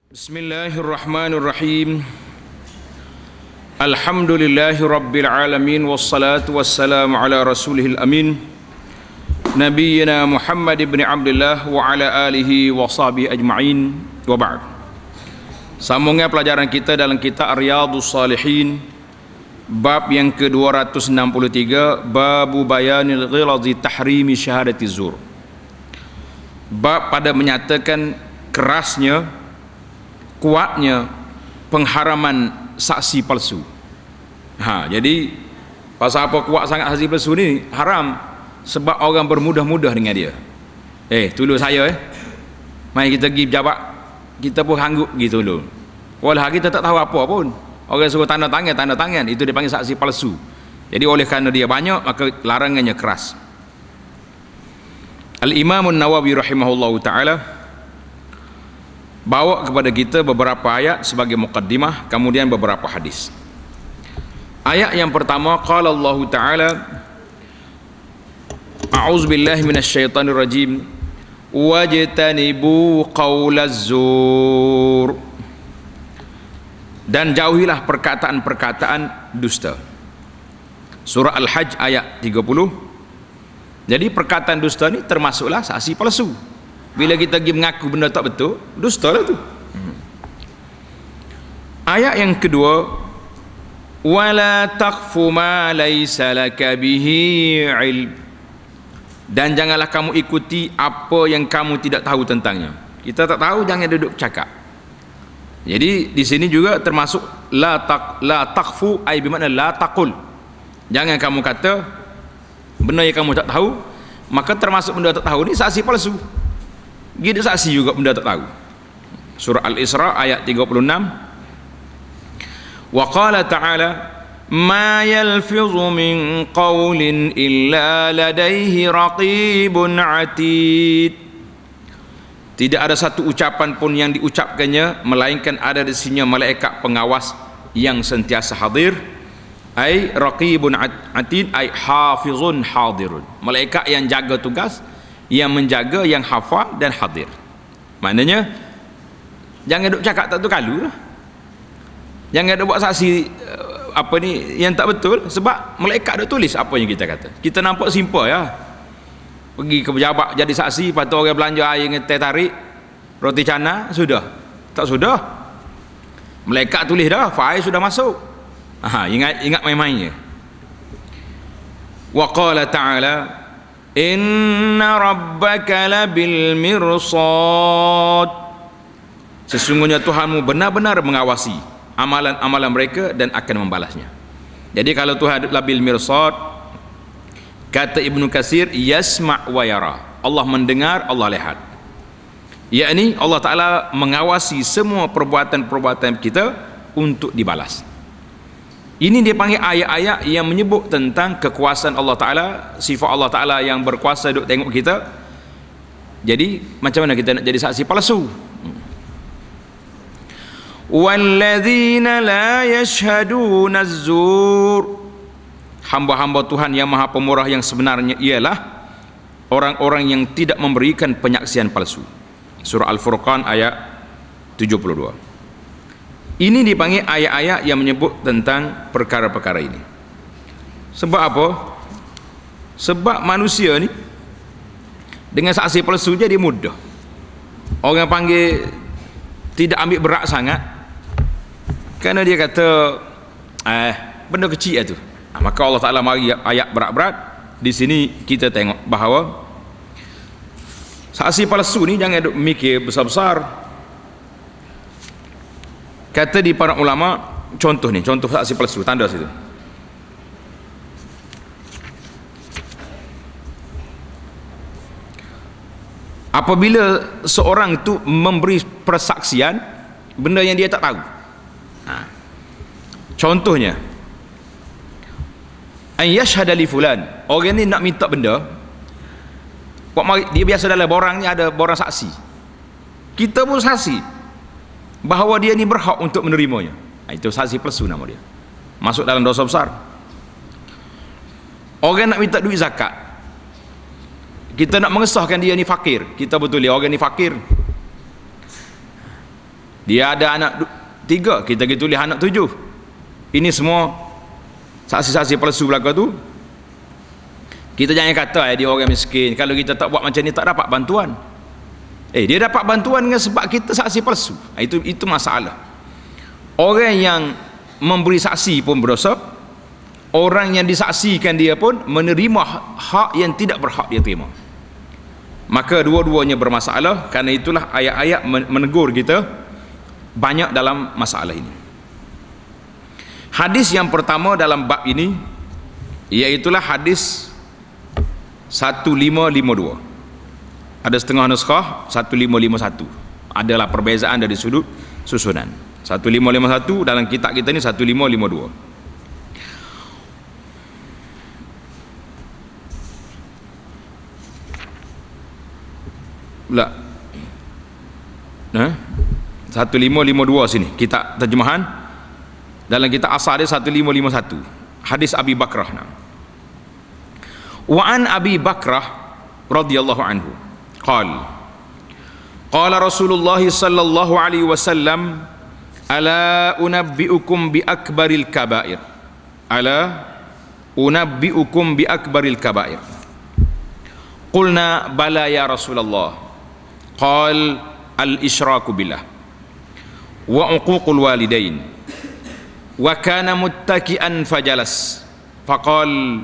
Bismillahirrahmanirrahim. Alhamdulillahi rabbil alamin wassalatu wassalamu ala rasulihil amin nabiyyina Muhammad ibn Abdullah wa ala alihi wa sahbihi ajma'in wa ba'd. Sambungnya pelajaran kita dalam kitab Riyadhus Shalihin, bab yang ke-263, babu bayanil ghilazi tahrimi syahadati zur. Bab pada menyatakan kerasnya, kuatnya pengharaman saksi palsu. Jadi pasal apa kuat sangat saksi palsu ni haram? Sebab orang bermudah-mudah dengan dia. Tolong saya mari kita pergi pejabat, kita pun hangguk gitu dulu. Walau kita tak tahu apa pun. Orang suruh tanda tangan, itu dipanggil saksi palsu. Jadi oleh kerana dia banyak, maka larangannya keras. Al-Imam An-Nawawi rahimahullahu taala bawa kepada kita beberapa ayat sebagai muqaddimah, kemudian beberapa hadis. Ayat yang pertama, qala Allah Ta'ala, a'udzubillahi minasyaitonir rajim, wajtanibu qaulaz zur, dan jauhilah perkataan-perkataan dusta. Surah Al-Hajj ayat 30. Jadi perkataan dusta ni termasuklah saksi palsu. Bila kita pergi mengaku benda tak betul, dusta lah tu. Ayat yang kedua, wala taqfu ma laysa laka bihi ilm, dan janganlah kamu ikuti apa yang kamu tidak tahu tentangnya. Kita tak tahu, jangan duduk cakap. Jadi di sini juga termasuk la taqfu, ai bermakna la taqul. Jangan kamu kata benda yang kamu tak tahu, maka termasuk benda tak tahu ni saksi palsu. Gitu saksi juga benda tak tahu. Surah Al-Isra ayat 36. Wa qala ta'ala, ma yalfizu min qawlin illa ladaihi raqibun atid. Tidak ada satu ucapan pun yang diucapkannya melainkan ada di sisinya malaikat pengawas yang sentiasa hadir. Ai raqibun atid, ai hafizun hadirun. Malaikat yang jaga tugas, yang menjaga, yang hafal dan hadir. Maknanya jangan duk cakap tak tu kalu lah. Jangan duk buat saksi apa ni yang tak betul, sebab malaikat duk tulis apa yang kita kata. Kita nampak simple ya. Pergi ke pejabat jadi saksi, lepas tu orang belanja air dengan teh tarik, roti canai, sudah. Tak sudah. Malaikat tulis dah, fail sudah masuk. Ingat main-mainnya. Wa qala ta'ala, inna rabbaka labil mirsad, sesungguhnya Tuhanmu benar-benar mengawasi amalan-amalan mereka dan akan membalasnya. Jadi kalau Tuhan labil mirsad, kata Ibnu Katsir, yasma' wa yara, Allah mendengar, Allah lihat. Yakni Allah Ta'ala mengawasi semua perbuatan-perbuatan kita untuk dibalas. Ini dia panggil ayat-ayat yang menyebut tentang kekuasaan Allah Ta'ala, sifat Allah Ta'ala yang berkuasa duk tengok kita. Jadi macam mana kita nak jadi saksi palsu? Walladzina la yashhaduna az-zur, hamba-hamba Tuhan yang Maha Pemurah yang sebenarnya ialah orang-orang yang tidak memberikan penyaksian palsu. Surah Al-Furqan ayat 72. Ini dipanggil ayat-ayat yang menyebut tentang perkara-perkara ini. Sebab apa? Sebab manusia ni dengan saksi palsu jadi mudah. Orang panggil tidak ambil berat sangat, kerana dia kata benda kecil itu. Maka Allah Ta'ala mari ayat berat-berat. Di sini kita tengok bahawa saksi palsu ni jangan duk mikir besar-besar. Kata di para ulama, contoh ni, contoh saksi palsu, tanda situ. Apabila seorang tu memberi persaksian benda yang dia tak tahu. Contohnya, an yashhada li fulan, orang ni nak minta benda, dia biasa dalam borang ni ada borang saksi. Kita pun saksi bahawa dia ni berhak untuk menerimanya. Itu saksi palsu nama dia. Masuk dalam dosa besar. Orang nak minta duit zakat, kita nak mengesahkan dia ni fakir, kita betul dia orang ni fakir, Dia ada anak 3, kita tulis anak 7. Ini semua saksi-saksi palsu belaka tu. Kita jangan kata dia orang miskin, kalau kita tak buat macam ni tak dapat bantuan. Dia dapat bantuan dengan sebab kita saksi palsu. Itu masalah. Orang yang memberi saksi pun berdosa, orang yang disaksikan dia pun menerima hak yang tidak berhak dia terima. Maka dua-duanya bermasalah. Kerana itulah ayat-ayat menegur kita banyak dalam masalah ini. Hadis yang pertama dalam bab ini iaitulah hadis 1552. Ada setengah nuskah 1551. Adalah perbezaan dari sudut susunan. 1551 dalam kitab kita ni 1552. Pula 1552 sini kitab terjemahan. Dalam kitab asal dia 1551. Hadis Abi Bakrah. Wa an Abi Bakrah radhiyallahu anhu qala Rasulullah sallallahu alaihi wasallam ala unabbiukum bi akbaril kabair, ala unabbiukum bi akbaril kabair, qulna bala ya Rasulullah, qal al isyraku billah wa uququl walidain, wa kana muttaki'an fajalas faqal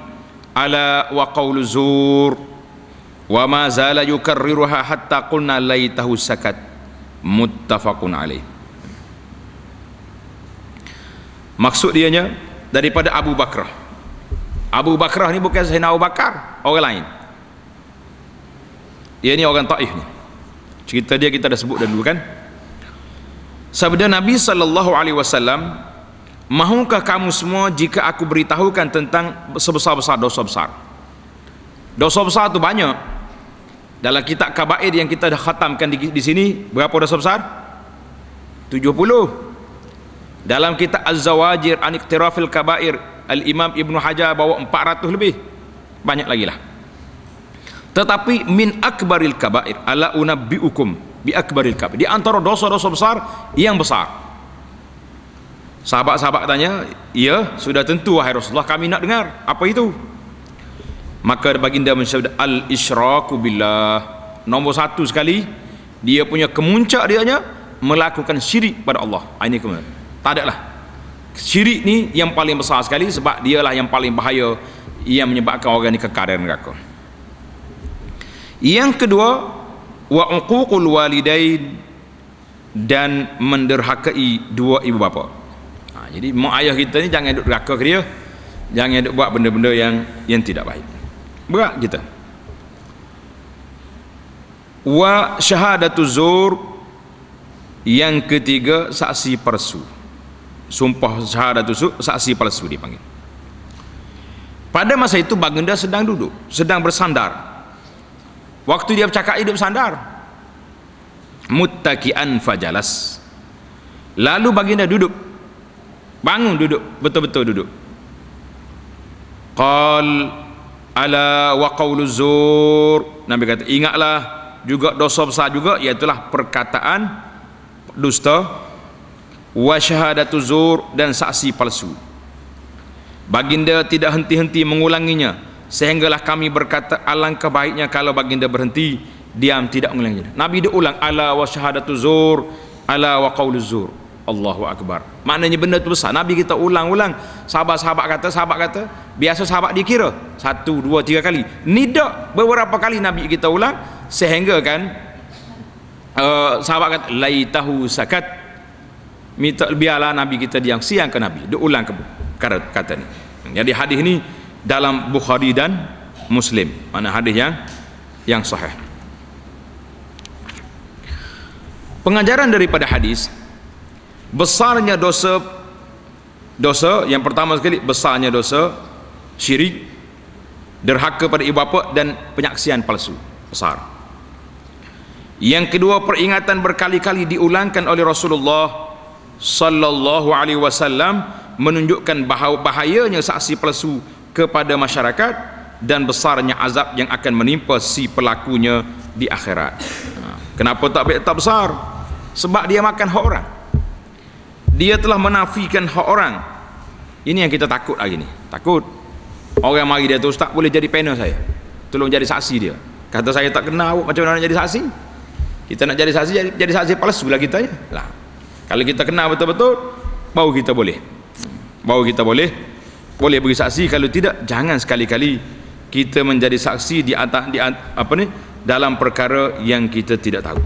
ala wa qawlu zur wa ma zala yukarriruha hatta qulna laitahu sakat, muttafaqun alaih. Maksud dianya daripada Abu Bakrah. Abu Bakrah ni bukan Sayyidina Abu Bakar, orang lain. Dia ni orang Taif ni. Cerita dia kita dah sebut dah dulu kan. Sabda Nabi sallallahu alaihi wasallam, mahukah kamu semua jika aku beritahukan tentang sebesar-besar dosa besar? Dosa besar tu banyak. Dalam kitab kabair yang kita dah khatamkan di sini, berapa dosa besar? 70. Dalam kitab Az-Zawajir an Iqtirafil Kabair, Al-Imam Ibn Hajar bawa 400 lebih. Banyak lagi lah. Tetapi min akbaril kabair ala unabbiukum bi akbaril kabair, di antara dosa-dosa besar yang besar. Sahabat-sahabat tanya, ya sudah tentu wahai Rasulullah, kami nak dengar apa itu. Maka baginda mensabda al isyraku billah. Nombor 1 sekali, dia punya kemuncak dianya melakukan syirik pada Allah. Ini kemudian tak ada lah. Syirik ni yang paling besar sekali, sebab dialah yang paling bahaya, yang menyebabkan orang ni kekal dalam neraka. Yang kedua, wa uququl walidain, dan menderhakai dua ibu bapa. Jadi mak ayah kita ni jangan duk derhaka ke dia, jangan duk buat benda-benda yang tidak baik. Berat kita. Wa syahadatu zur, yang ketiga saksi palsu. Sumpah syahadatu zur, saksi palsu dipanggil. Pada masa itu baginda sedang duduk, sedang bersandar. Waktu dia bercakap hidup sandar. Muttaki'an fajalas. Lalu baginda duduk. Bangun duduk, betul-betul duduk. Qal ala wa qawlu zur. Nabi kata, ingatlah juga dosa besar juga, iaitulah perkataan dusta, wa syahadatu zur, dan saksi palsu. Baginda tidak henti-henti mengulanginya, sehinggalah kami berkata alangkah baiknya kalau baginda berhenti diam, tidak mengulanginya. Nabi dia ulang ala wa syahadatu zur, ala wa qawlu zur. Allahu Akbar. Maknanya benda tu besar. Nabi kita ulang-ulang. Sahabat kata, biasa sahabat dikira 1, 2, 3 kali. Ni tak, beberapa kali Nabi kita ulang, sehingga kan sahabat kata laitahu sakat, minta biarlah Nabi kita diam, siang ke Nabi. Dia ulang kata ni. Jadi hadis ni dalam Bukhari dan Muslim. Mana hadis yang sahih. Pengajaran daripada hadis, besarnya dosa yang pertama sekali, besarnya dosa syirik, derhaka pada ibu bapa, dan penyaksian palsu, besar. Yang kedua, peringatan berkali-kali diulangkan oleh Rasulullah sallallahu alaihi wasallam, menunjukkan bahayanya saksi palsu kepada masyarakat dan besarnya azab yang akan menimpa si pelakunya di akhirat. Kenapa tak besar? Sebab dia makan hak orang. dia telah menafikan hak orang. Ini yang kita takut hari ni. Takut orang mari dia tu, ustaz boleh jadi panel saya, tolong jadi saksi dia. Kata saya tak kenal, macam mana nak jadi saksi? Kita nak jadi saksi, jadi saksi palsu lah kita ya. Lah. Kalau kita kenal betul-betul, baru kita boleh beri saksi. Kalau tidak, jangan sekali-kali kita menjadi saksi dalam perkara yang kita tidak tahu.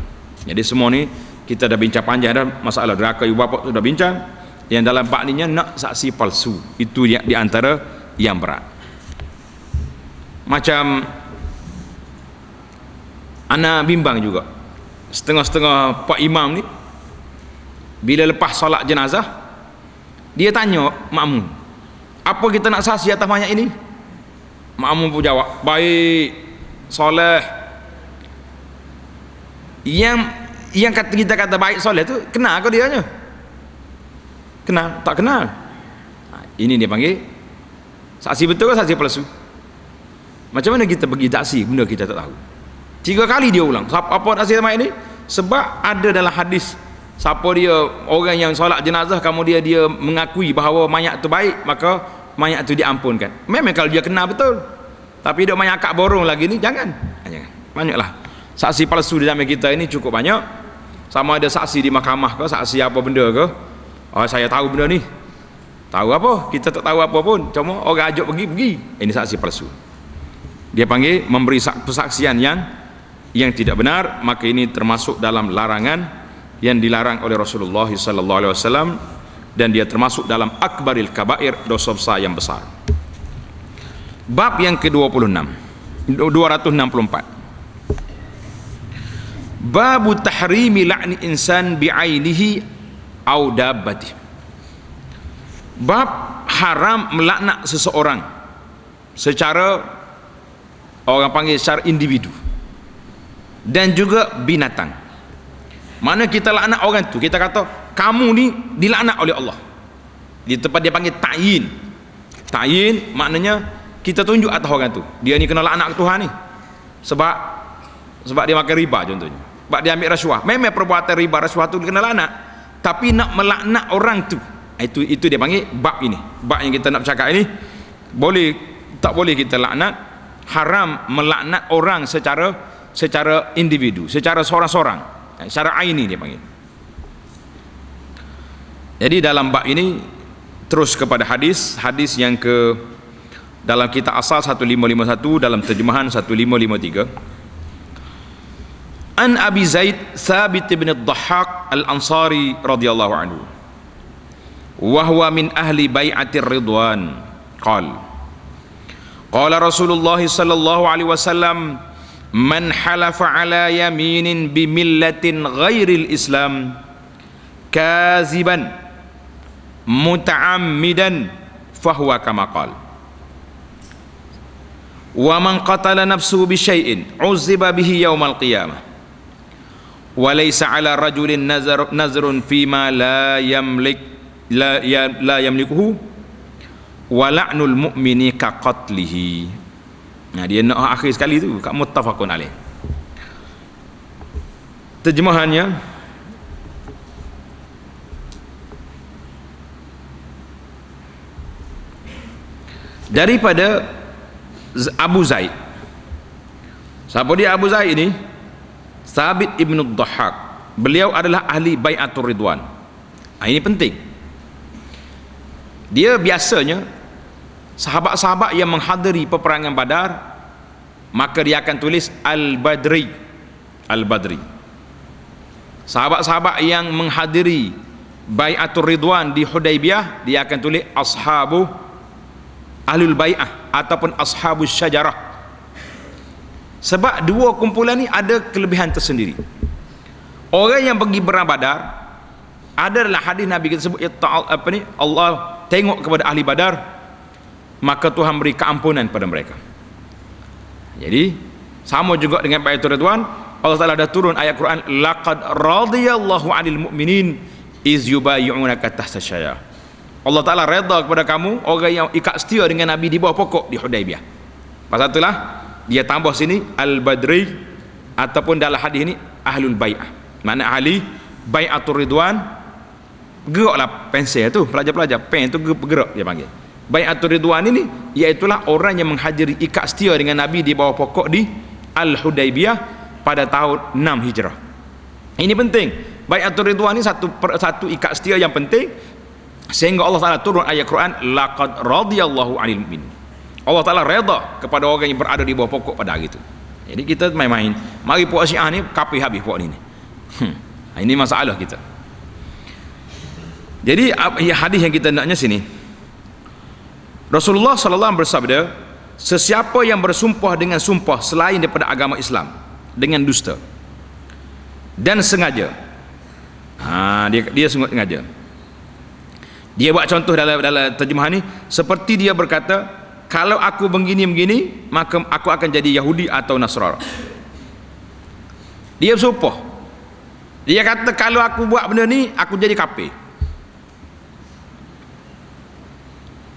Jadi semua ni kita dah bincang panjang dah, masalah neraka ibu bapa sudah bincang. Yang dalam bab ni nak saksi palsu, itu yang di antara yang berat. Macam ana bimbang juga, setengah-setengah pak imam ni bila lepas solat jenazah dia tanya makmum, apa kita nak saksi atas mayat ini? Makmum pun jawab, baik, soleh. Yang kita kata baik soleh tu kenal ke dia nya? Kenal? Tak kenal. Ini dia panggil saksi betul ke saksi palsu? Macam mana kita bagi saksi benda kita tak tahu? 3 kali dia ulang. Apa saksi mayat ini? Sebab ada dalam hadis, siapa dia orang yang solat jenazah kemudian dia mengakui bahawa mayat tu baik, maka mayat tu diampunkan. Memang kalau dia kenal betul. Tapi dia mayat akak borong lagi ni, jangan. Banyaklah saksi palsu di zaman kita ini, cukup banyak. Sama ada saksi di mahkamah ke, saksi apa benda ke, saya tahu benda ni. Tahu apa? Kita tak tahu apa pun, cuma orang ajak pergi. Ini saksi palsu. Dia panggil memberi persaksian yang tidak benar, maka ini termasuk dalam larangan yang dilarang oleh Rasulullah sallallahu alaihi wasallam, dan dia termasuk dalam akbaril kabair, dosa besar yang besar. Bab yang ke-26 264, babu tahrimi la'ni insan bi'ainihi au dabbati. Bab haram melaknat seseorang secara, orang panggil secara individu, dan juga binatang. Mana kita laknat orang tu, kita kata kamu ni dilaknat oleh Allah. Di tempat dia panggil ta'yin. Ta'yin maknanya kita tunjuk atas orang tu, dia ni kena laknat Tuhan ni sebab dia makan riba contohnya, sebab dia ambil rasuah. Memang perbuatan riba rasuah tu kena laknat, tapi nak melaknat orang tu, itu dia panggil bab ini. Bab yang kita nak bercakap ini, tak boleh kita laknat, haram melaknat orang secara individu, secara seorang-seorang, secara aini dia panggil. Jadi dalam bab ini terus kepada hadis yang ke dalam kitab asal 1551, dalam terjemahan 1553. An Abi Zaid Thabit bin Ad-Dhahhak Al-Ansari radhiyallahu anhu, wa huwa min ahli bai'atir ridwan, qala Rasulullah sallallahu alaihi wasallam, man halafa ala yaminin bi millatin ghairil Islam kaziban muta'ammidan fahuwa kama qala, wa man qatala nafsuhu bi syai'in uzziba bihi yaumal qiyamah, wa laysa ala rajulin nazrun fima la yamlikuhu wa la'nul mu'mini ka qatlihi. Nah, dia nak akhir sekali tu kat muttafaqun alaih. Terjemahannya, daripada Abu Zaid. Siapa dia Abu Zaid ini? Thabit ibn Ad-Dhahhak. Beliau adalah ahli bai'atur ridwan. Ini penting. Dia biasanya sahabat-sahabat yang menghadiri peperangan Badar, maka dia akan tulis Al-Badri. Sahabat-sahabat yang menghadiri bai'atur ridwan di Hudaibiyah, dia akan tulis ashabu ahlul bai'ah ataupun ashabus syajarah. Sebab dua kumpulan ni ada kelebihan tersendiri. Orang yang pergi perang Badar, ada dalam hadis Nabi kita sebut Allah tengok kepada ahli Badar, maka Tuhan beri keampunan pada mereka. Jadi sama juga dengan bai'atur ridwan, Allah Taala dah turun ayat Quran, laqad radiyallahu 'anil mu'minin iz yubayyi'unaka tahta syajara. Allah Taala redha kepada kamu orang yang ikat setia dengan Nabi di bawah pokok di Hudaibiyah. Pasal itulah dia tambah sini Al-Badri, ataupun dalam hadis ini ahlul bai'ah, makna ahli bai'atur ridwan, geraklah pensel tu, pelajar-pelajar pen tu bergerak dia panggil. Bai'atul Ridwan ini iaitulah orang yang menghadiri ikat setia dengan Nabi di bawah pokok di Al-Hudaibiyah pada tahun 6 Hijrah. Ini penting. Bai'atul Ridwan ini satu ikat setia yang penting, sehingga Allah Ta'ala turun ayat Quran, laqad radiyallahu 'anil mu'minin. Allah Ta'ala reda kepada orang yang berada di bawah pokok pada hari itu. Jadi kita main-main, mari puak Syiah ni kapi habis puak ni. Ini masalah kita. Jadi hadis yang kita naknya sini, Rasulullah sallallahu alaihi wasallam bersabda, sesiapa yang bersumpah dengan sumpah selain daripada agama Islam dengan dusta dan sengaja, dia sengaja. Dia buat contoh dalam terjemahan ni, seperti dia berkata, kalau aku begini maka aku akan jadi Yahudi atau Nasrani. Dia bersumpah, dia kata kalau aku buat benda ni aku jadi kafir.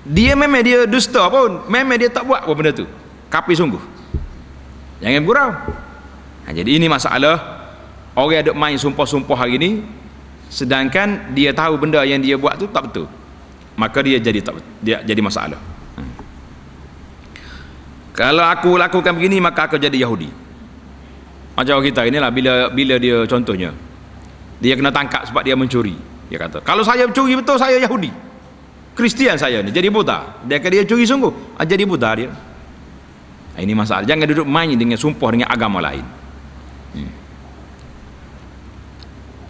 Dia memang dia dusta pun, memang dia tak buat apa benda tu, kafir sungguh. Jangan bergurau. Jadi ini masalah orang yang duk main sumpah-sumpah hari ni, sedangkan dia tahu benda yang dia buat tu tak betul, maka dia jadi masalah. Kalau aku lakukan begini maka aku jadi Yahudi. Macam kita inilah, bila dia contohnya dia kena tangkap sebab dia mencuri, dia kata kalau saya mencuri betul saya Yahudi. Kristian saya ni jadi buta. Dia kata dia curi sungguh, jadi buta dia. Ini masalah. Jangan duduk main dengan sumpah dengan agama lain.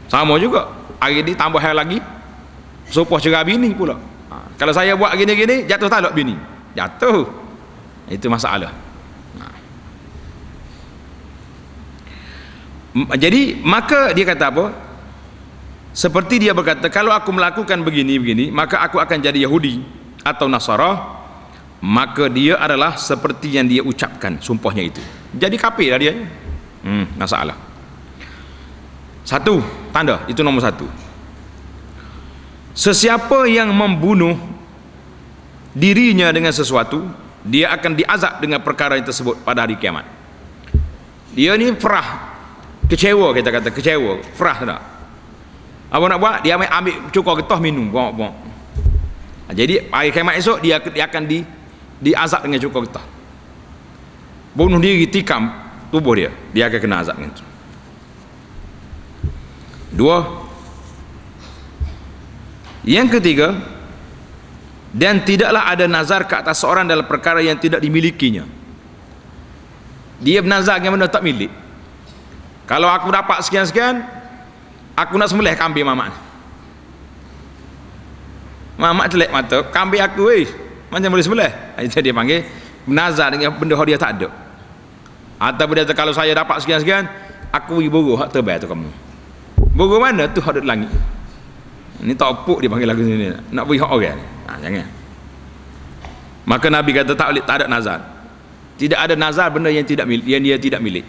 Sama juga hari ni tambah hal lagi, sumpah cerai bini pula. Kalau saya buat gini-gini jatuh talak bini, jatuh. Itu masalah. Jadi maka dia kata apa? Seperti dia berkata, kalau aku melakukan begini maka aku akan jadi Yahudi atau Nasara, maka dia adalah seperti yang dia ucapkan sumpahnya itu, jadi kafir lah dia. Masalah. Satu tanda, itu nombor satu. Sesiapa yang membunuh dirinya dengan sesuatu, dia akan diazab dengan perkara yang tersebut pada hari kiamat. Dia ni ferah, kecewa, kita kata kecewa, ferah tak? Apa nak buat? Dia ambil cukur getah minum, buang. Jadi hari kiamat esok dia akan diazab dengan cukur getah. Bunuh diri, tikam tubuh dia akan kena azab dengan itu. Dua. Yang ketiga, dan tidaklah ada nazar ke atas seorang dalam perkara yang tidak dimilikinya. Dia bernazar dengan benda tak milik. Kalau aku dapat sekian-sekian, aku nak sembelih kambing mamak. Mamak telek mata, kambing aku macam boleh sembelih. Itu dia panggil bernazar dengan benda yang dia tak ada. Ataupun dia kata, kalau saya dapat sekian-sekian, aku beri buruh hak terbaik tu kamu. Buruh mana tu hak duduk langit. Ini tak opuk dia panggil lagu sini, nak beri hak orang. Jangan. Maka Nabi kata tak ada nazar. Tidak ada nazar benda yang dia tidak milik.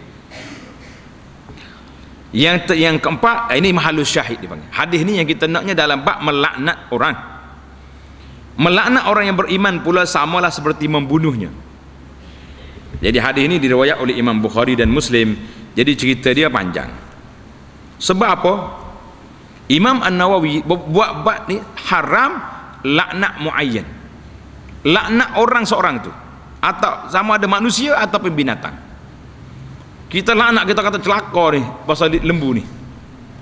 Yang keempat, ini mahalus syahid dipanggil. Hadis ni yang kita naknya dalam bab melaknat orang. Melaknat orang yang beriman pula samalah seperti membunuhnya. Jadi hadis ini diriwayat oleh Imam Bukhari dan Muslim. Jadi cerita dia panjang. Sebab apa? Imam An-Nawawi buat bab ni haram laknat muayyan. Laknat orang seorang tu, atau sama ada manusia ataupun binatang. Kita laknat, kita kata celaka ni pasal lembu ni.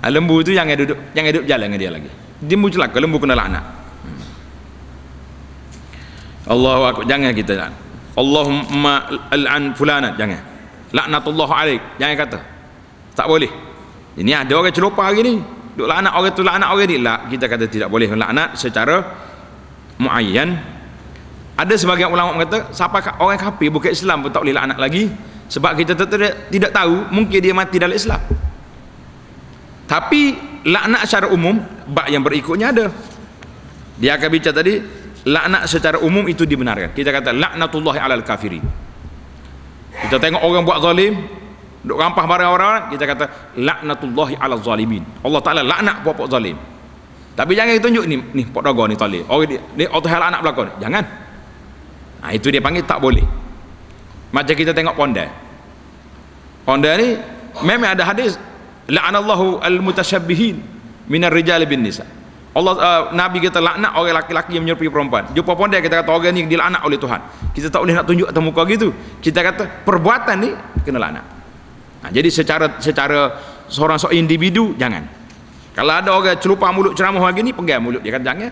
Lembu tu jangan duduk jalan dengan dia lagi. Lembu celaka, lembu kena laknat. Allahu akbar, jangan kita laknat. Allahumma al'an fulanat, jangan. Laknatullah alaik, jangan kata. Tak boleh. Ini ada orang celupa hari ni, duk laknat orang tu, laknat orang ni. Kita kata tidak boleh laknat secara muayyan. Ada sebagian ulama kata siapa orang kafir bukan Islam pun tak boleh laknat lagi, sebab kita tidak tahu, mungkin dia mati dalam Islam. Tapi laknat secara umum, bab yang berikutnya ada. Dia akan bicara tadi, laknat secara umum itu dibenarkan. Kita kata laknatullahi alal kafirin. Kita tengok orang buat zalim, duk rampah barang orang, kita kata laknatullahi alal zalimin. Allah Taala laknat puak-puak zalim. Tapi jangan kita tunjuk ni pok daga ni zalim. Orang ni otak hal anak belakang, jangan. Itu dia panggil tak boleh. Macam kita tengok ponda ni memang ada hadis la'anallahu al-mutasyabbihin minar rijal bin nisa. Nabi kita laknat orang laki-laki yang menyerupai perempuan. Jumpa pun dia kita kata orang ni dilaknat oleh Tuhan. Kita tak boleh nak tunjuk atas muka gitu. Kita kata perbuatan ni kena laknat. Jadi secara seorang individu jangan. Kalau ada orang celupar mulut ceramah lagi ni, pegang mulut dia, kata jangan.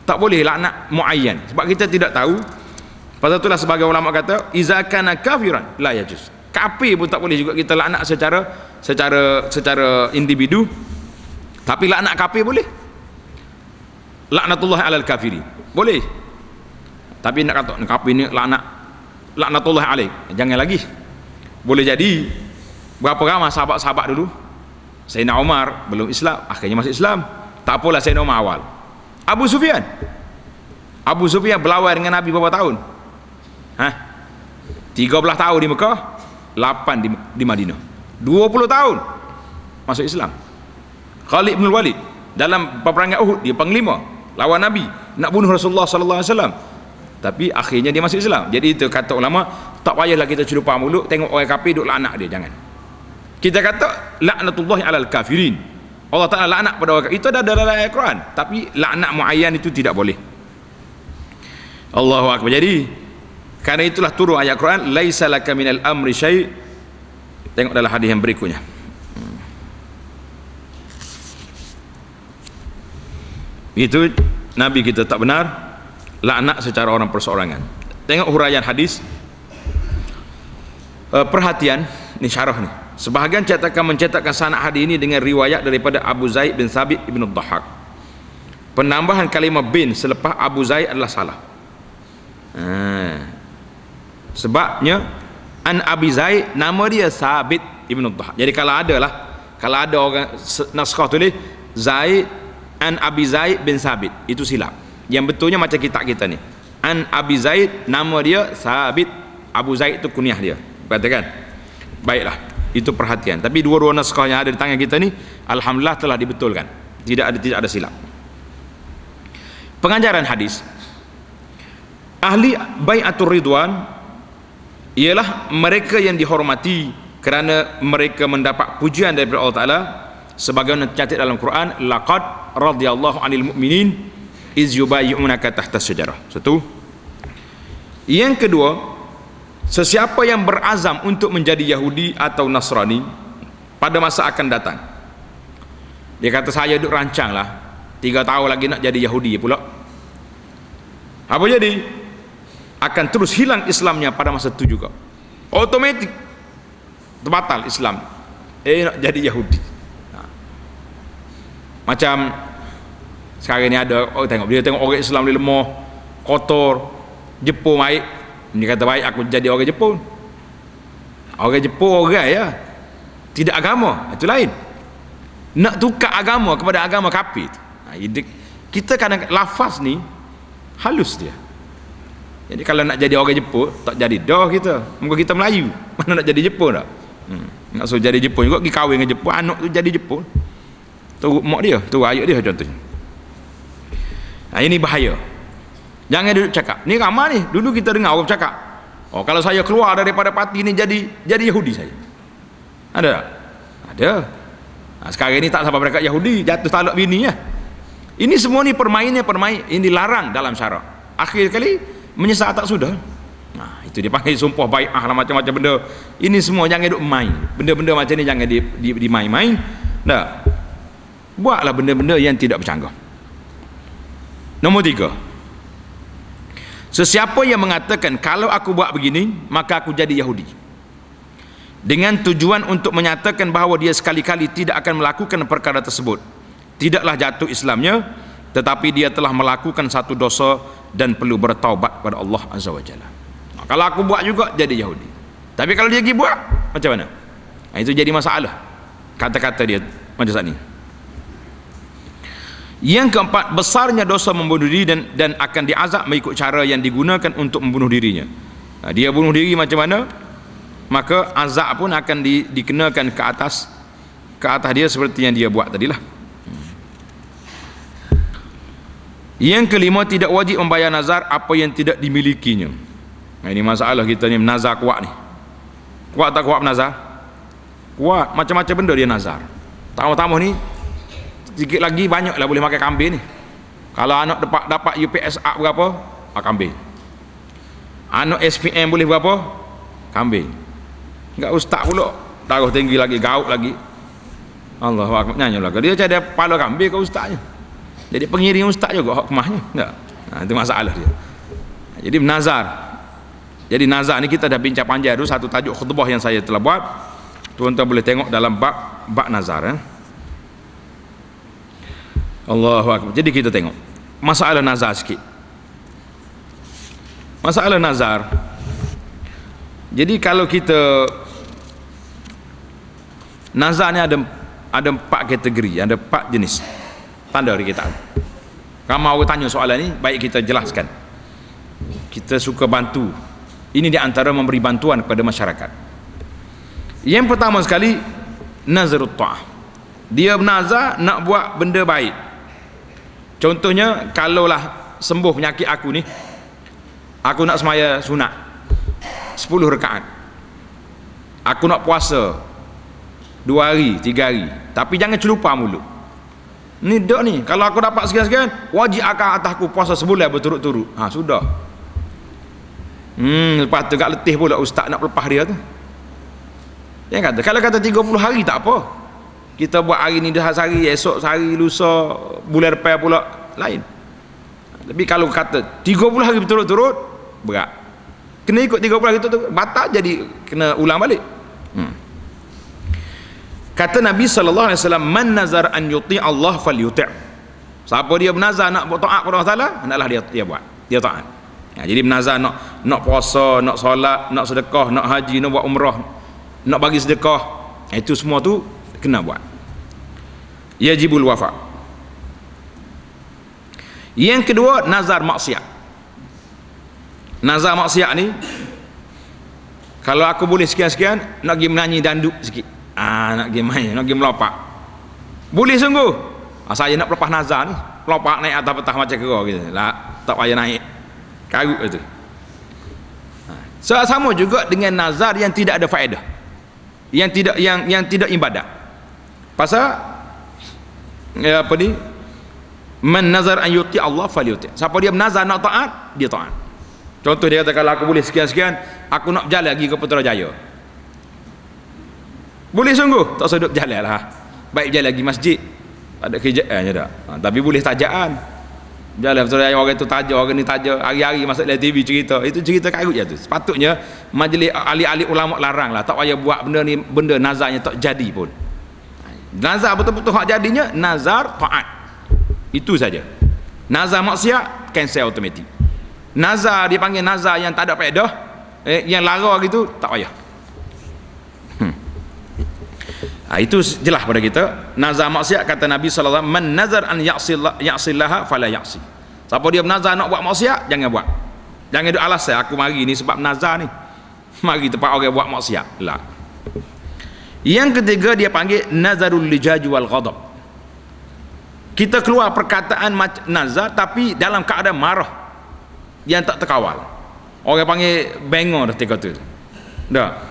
Tak boleh laknat muayyan sebab kita tidak tahu. Pasal itulah sebagai ulama kata iza kana kafiran la yajuz. Kafir pun tak boleh juga kita laknat secara individu. Tapi laknat kafir boleh. Laknatullah alal kafiri boleh. Tapi nak kata kafir ni laknatullah alaih, jangan lagi. Boleh jadi berapa ramai sahabat-sahabat dulu, Sayyidina Umar belum Islam, akhirnya masuk Islam. Tak apalah Sayyidina Umar awal. Abu Sufyan berlawan dengan Nabi berapa tahun? 13 tahun di Mekah, 8 di Madinah, 20 tahun masuk Islam. Khalid bin Walid dalam peperangan Uhud dia panglima lawan Nabi, nak bunuh Rasulullah sallallahu alaihi wasallam, tapi akhirnya dia masuk Islam. Jadi itu kata ulama, tak payahlah kita celupar mulut tengok orang kafir duk laknat dia, jangan. Kita kata laknatullahi alal kafirin, Allah Ta'ala laknat pada orang, itu ada dalam ayat Quran, tapi laknat muayyan itu tidak boleh. Allahu akbar. Jadi karena itulah turun ayat Quran, laisa laka minal amri syai'. Tengok dalam hadis yang berikutnya. Itu Nabi kita tak benar laknat secara orang perseorangan. Tengok huraian hadis. Perhatian ni syarah ni. Sebahagian mencetakkan sanad hadis ini dengan riwayat daripada Abu Zaid bin Thabit ibn Dhahhak. Penambahan kalimah bin selepas Abu Zaid adalah salah. Sebabnya an Abi Zaid nama dia Thabit ibn Dhahhak. Jadi kalau ada orang naskah tulis Zaid an Abi Zaid bin Thabit, itu silap. Yang betulnya macam kitab kita ni, an Abi Zaid nama dia Thabit, Abu Zaid itu kunyah dia, katakan. Baiklah, itu perhatian. Tapi dua-dua naskah yang ada di tangan kita ni alhamdulillah telah dibetulkan, tidak ada silap. Pengajaran hadis, ahli bai'atur ridwan ialah mereka yang dihormati kerana mereka mendapat pujian daripada Allah Ta'ala, sebagaimana tercatat dalam Quran, laqad radhiyallahu 'anil mu'minin iz yubayyi'unaka tahta syajarah. Satu. Yang kedua, sesiapa yang berazam untuk menjadi Yahudi atau Nasrani pada masa akan datang, dia kata saya duk rancang lah 3 tahun lagi nak jadi Yahudi pula, apa jadi? Akan terus hilang Islamnya pada masa itu juga, otomatik terbatal Islam, nak jadi Yahudi. Macam sekarang ni ada tengok orang Islam dia lemah, kotor, Jepun baik, dia kata baik aku jadi orang Jepun. Orang Jepun orang ya, tidak agama, itu lain. Nak tukar agama kepada agama kafir. Kita kadang lafaz ni halus dia. Jadi kalau nak jadi orang Jepun tak jadi dah kita. Muka kita Melayu, mana nak jadi Jepun tak? Nak suruh jadi Jepun juga, pergi kahwin dengan Jepun, anak tu jadi Jepun. Tu mak dia, tu ayah dia contohnya. Ini bahaya. Jangan duduk cakap. Ni ramai ni. Dulu kita dengar orang cakap, oh kalau saya keluar daripada parti ni jadi Yahudi saya. Ada tak? Ada. Sekarang ni tak sampai mereka Yahudi, jatuh talak bini ya. Ini semua ni permain, ini dilarang dalam syarak. Akhir kali menyesal tak sudah. Itu dia panggil sumpah bai'ah lah, macam-macam benda. Ini semua jangan duduk main. Benda-benda macam ni jangan dimain-main. Dah. Buatlah benda-benda yang tidak bercanggah. Nombor 3, sesiapa yang mengatakan kalau aku buat begini maka aku jadi Yahudi, dengan tujuan untuk menyatakan bahawa dia sekali-kali tidak akan melakukan perkara tersebut, tidaklah jatuh Islamnya, tetapi dia telah melakukan satu dosa dan perlu bertaubat pada Allah Azza wa Jalla. Kalau aku buat juga jadi Yahudi, tapi kalau dia pergi buat macam mana? Itu jadi masalah. Kata-kata dia macam saat ni. Yang keempat, besarnya dosa membunuh diri dan akan diazab mengikut cara yang digunakan untuk membunuh dirinya. Dia bunuh diri macam mana, maka azab pun akan dikenakan ke atas dia seperti yang dia buat tadilah. Yang kelima, tidak wajib membayar nazar apa yang tidak dimilikinya. Ini masalah kita ni, nazar kuat ni. Kuat tak kuat nazar? Kuat, macam-macam benda dia nazar. Tambah-tambah ni sikit lagi banyak lah boleh makan kambing ni. Kalau anak dapat UPSA berapa? Kambing. Anak SPM boleh berapa? Kambing. Enggak ustaz pula, darah tinggi lagi, gaut lagi. Allahu akbar, nyanyi lah. Dia ada kepala kambing ke ustaznya. Jadi pengiring ustaz juga hak kemahnya. Enggak. Itu masalah dia. Jadi nazar. Jadi nazar ni kita dah bincang panjang dulu satu tajuk khutbah yang saya telah buat. Tuan-tuan boleh tengok dalam bab nazar. Allahu akbar. Jadi kita tengok masalah nazar sikit. Masalah nazar. Jadi kalau kita nazar ni ada 4 kategori, ada 4 jenis tanda hari kita. Ramai orang tanya soalan ni, baik kita jelaskan. Kita suka bantu. Ini di antara memberi bantuan kepada masyarakat. Yang pertama sekali, nazarut ta'ah. Dia bernazar nak buat benda baik. Contohnya, kalaulah sembuh penyakit aku ni, aku nak semaya sunat 10 rakaat. Aku nak puasa 2 hari, 3 hari. Tapi jangan celupa mulut. Ni dak ni, kalau aku dapat sekian-sekian, wajib akan atasku puasa sebulan berturut-turut. Sudah. Lepas tu agak letih pula ustaz nak lepas dia tu. Yang kata, kalau kata 30 hari tak apa. Kita buat hari ni dah sehari, esok sehari, lusa, bulan depan pula lain. Tapi kalau kata 30 hari berturut-turut, berat. Kena ikut 30 hari tu batal, jadi kena ulang balik. Kata Nabi SAW, man nazar an yuti' Allah falyuti'. Siapa dia bernazar nak buat taat kepada Allah Taala, hendaklah dia buat, dia taat. Jadi bernazar nak puasa, nak solat, nak sedekah, nak haji, nak buat umrah, nak bagi sedekah, itu semua tu kena buat. Yajibul wafa. Yang kedua, nazar maksiat. Nazar maksiat ni, kalau aku boleh sekian-sekian nak pergi menyanyi danduk sikit, nak pergi main, nak pergi melopak, boleh sungguh. Saya nak lepas nazar ni, melopak naik atas petah macam kera gitu lah, tak payah naik karut itu. Sama juga dengan nazar yang tidak ada faedah, yang tidak ibadat. Pasal apa ni, man nazar an yuti Allah falyuti. Siapa dia bernazar nak taat, dia taat. Contoh dia kata, kalau aku boleh sekian-sekian, aku nak berjalan lagi ke Putrajaya. Boleh sungguh, tak sedap berjalan lah. Baik berjalan lagi masjid, tak ada kerjaan je dah. Tapi boleh tajaan. Berjalan Putrajaya, orang tu taja, orang ni taja, hari-hari masuk dalam TV cerita. Itu cerita karut je tu. Sepatutnya majlis ahli-ahli ulama larang lah, tak payah buat benda ni, benda nazarnya tak jadi pun. Nazar betul-betul hak jadinya nazar taat. Itu saja. Nazar maksiat cancel automatik. Nazar dia panggil nazar yang tak ada faedah, yang lara gitu tak payah. Itu jelas pada kita. Nazar maksiat, kata Nabi SAW, man nazar an ya'sillaha fala ya'si. Siapa dia bernazar nak buat maksiat, jangan buat. Jangan ada alasan aku mari ni sebab nazar ni, mari tempat orang buat maksiat lah. Yang ketiga dia panggil nazarul lijaj wal ghadab. Kita keluar perkataan nazar tapi dalam keadaan marah yang tak terkawal. Orang panggil bengong dah ketika tu. Dah.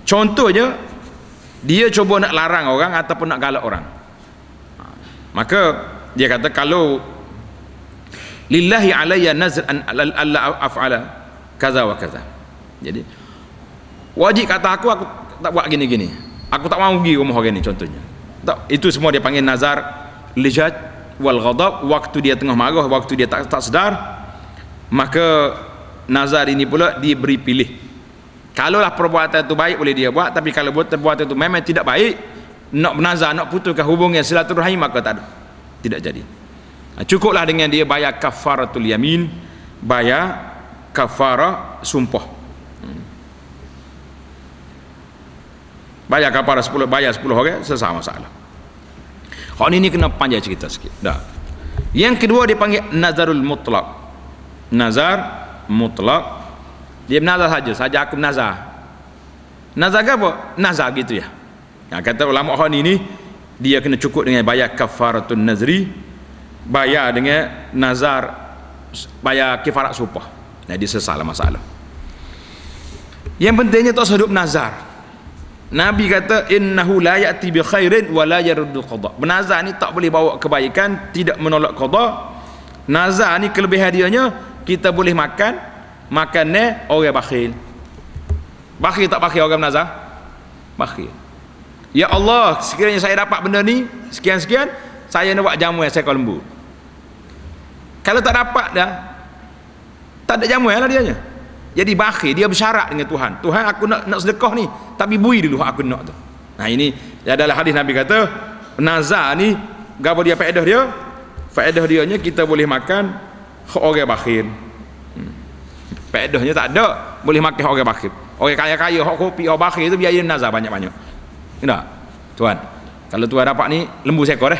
Contohnya dia cuba nak larang orang ataupun nak galak orang. Maka dia kata, kalau lillahi alayya nazr an alla af'ala kaza wa kaza. Jadi wajib kata aku tak buat gini-gini. Aku tak mau pergi rumah orang ni contohnya. Tak, itu semua dia panggil nazar lijaj wal ghadab. Waktu dia tengah marah, waktu dia tak sedar, maka nazar ini pula diberi pilih. Kalaulah perbuatan itu baik boleh dia buat, tapi kalau perbuatan itu memang tidak baik, nak bernazar, nak putuskan hubungan silaturahim, maka tidak jadi. Cukuplah dengan dia bayar kafaratul yamin, bayar kafarah sumpah. Bayar kafarah 10, bayar 10 orang, selesai masalah. Hak ni kena panjang cerita sikit. Dah. Yang kedua dia panggil nazarul mutlaq. Nazar mutlaq. Dia bernazar saja aku bernazar. Nazar ke apa? Nazar gitu ya. Kata ulama hak ni dia kena cukup dengan bayar kafaratun nazri, bayar dengan nazar, bayar kafarat sumpah. Jadi selesai masalah. Yang pentingnya tak sedup nazar. Nabi kata innahu la ya'ti bi khairin wa la yaruddu qada. Bernazar ni tak boleh bawa kebaikan, tidak menolak qada. Nazar ni kelebihan dianya, kita boleh makannya orang bakhil. Bakhil tak bakhil orang bernazar? Bakhil. Ya Allah, sekiranya saya dapat benda ni sekian-sekian, saya nak buat jamu yang seekor lembu. Kalau tak dapat dah, tak ada jamu lah dianya. Jadi bakhil, dia bersyarat dengan Tuhan. Tuhan, aku nak sedekah ni, tapi bui dulu aku nak tu. Nah ini adalah hadis Nabi kata, nazar ni gapo dia faedah dia? Faedah dianya kita boleh makan orang bakhil. Faedahnya tak ada, boleh makan orang bakhil. Orang kaya-kaya hak kopi orang bakhil tu biaya nazar banyak-banyak. Tidak, Tuhan. Kalau Tuhan dapat ni lembu seekor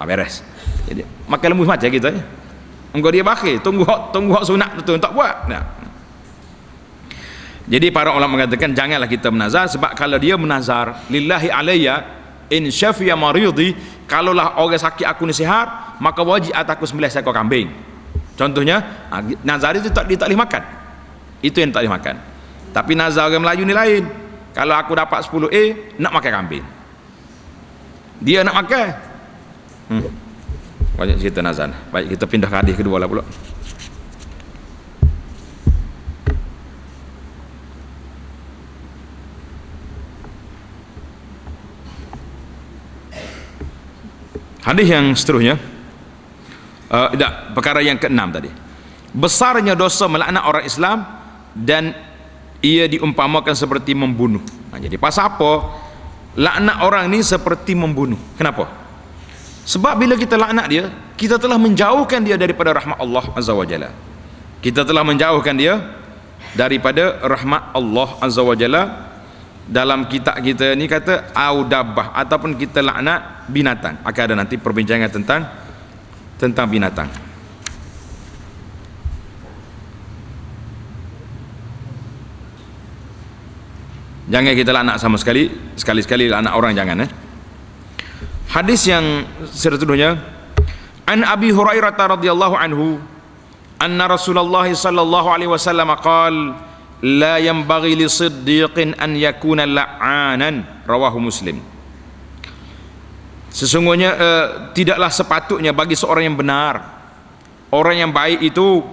beres. Jadi makan lembu macam kita ni. Engkau dia bakhil, tunggu hak sunat betul tak buat. Nah. Jadi para ulama mengatakan janganlah kita menazar, sebab kalau dia menazar lillahi alayya in syafiya maridi, kalaulah orang sakit aku ni sihat, maka wajib atas aku sembelih seekor kambing. Contohnya nazar itu dia tak boleh makan. Itu yang tak boleh makan. Tapi nazar orang Melayu ni lain. Kalau aku dapat 10A, nak makan kambing. Dia nak makan. Banyak cerita nazar. Baik, kita pindah ke hadis kedua lah pula. Hadis yang seterusnya, perkara yang ke-6 tadi. Besarnya dosa melaknat orang Islam dan ia diumpamakan seperti membunuh. Jadi pasal apa laknat orang ni seperti membunuh? Kenapa? Sebab bila kita laknat dia, kita telah menjauhkan dia daripada rahmat Allah Azza wa Jalla. Kita telah menjauhkan dia daripada rahmat Allah Azza wa Jalla. Dalam kitab kita ni kata audabah, ataupun kita laknat binatang. Akan ada nanti perbincangan tentang binatang. Jangan kita laknat sama sekali. Sekali-sekali laknat orang jangan. Hadis yang seterusnya, an Abi Hurairah radhiyallahu anhu anna Rasulullah sallallahu alaihi wasallam qala la yanbaghi li siddiqin an yakuna la'anan, rawahu Muslim. Sesungguhnya tidaklah sepatutnya bagi seorang yang benar, orang yang baik itu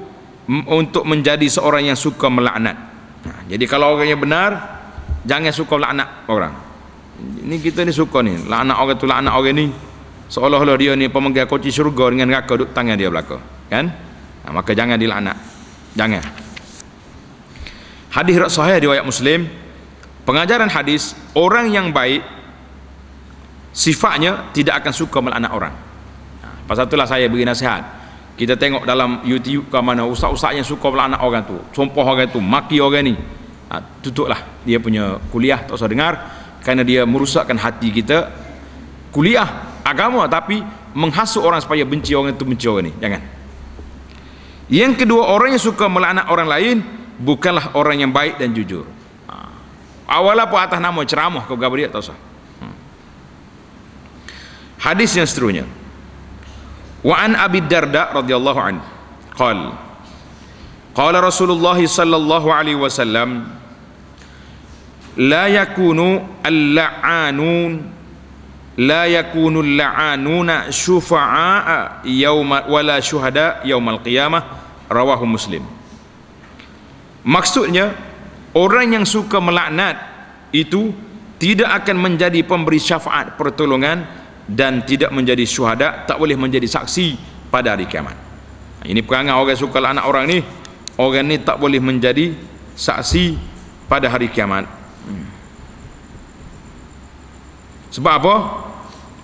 untuk menjadi seorang yang suka melaknat. Jadi kalau orang yang benar, jangan suka laknat orang. Ini kita ni suka ni laknat orang tu, laknat orang ni seolah-olah dia ni pemegang kunci syurga dengan neraka duduk tangan dia belakang, kan? Maka jangan dilaknat, jangan. Hadis sahih riwayat Muslim. Pengajaran hadis, orang yang baik sifatnya tidak akan suka melaknat orang. Pasal itulah saya beri nasihat. Kita tengok dalam YouTube ke mana ustaz-ustaz yang suka melaknat orang tu, sumpah orang tu, maki orang ni, tutuplah dia punya kuliah, tak usah dengar, kerana dia merusakkan hati kita. Kuliah agama tapi menghasut orang supaya benci orang tu, benci orang ni, jangan. Yang kedua, orang yang suka melaknat orang lain bukanlah orang yang baik dan jujur. Awal apa atas nama ceramah kau gabar dia, tak usah. Hadis yang seterusnya, wa an Abi Darda radhiyallahu anhu qala Rasulullah sallallahu alaihi wasallam la yakunu al-la'anuna syufa'a yauma wala syuhada yaumal qiyamah, rawahu Muslim. Maksudnya, orang yang suka melaknat itu tidak akan menjadi pemberi syafaat pertolongan dan tidak menjadi syuhada, tak boleh menjadi saksi pada hari kiamat. Ini perangai orang suka laknat orang ni, orang ni tak boleh menjadi saksi pada hari kiamat. Sebab apa?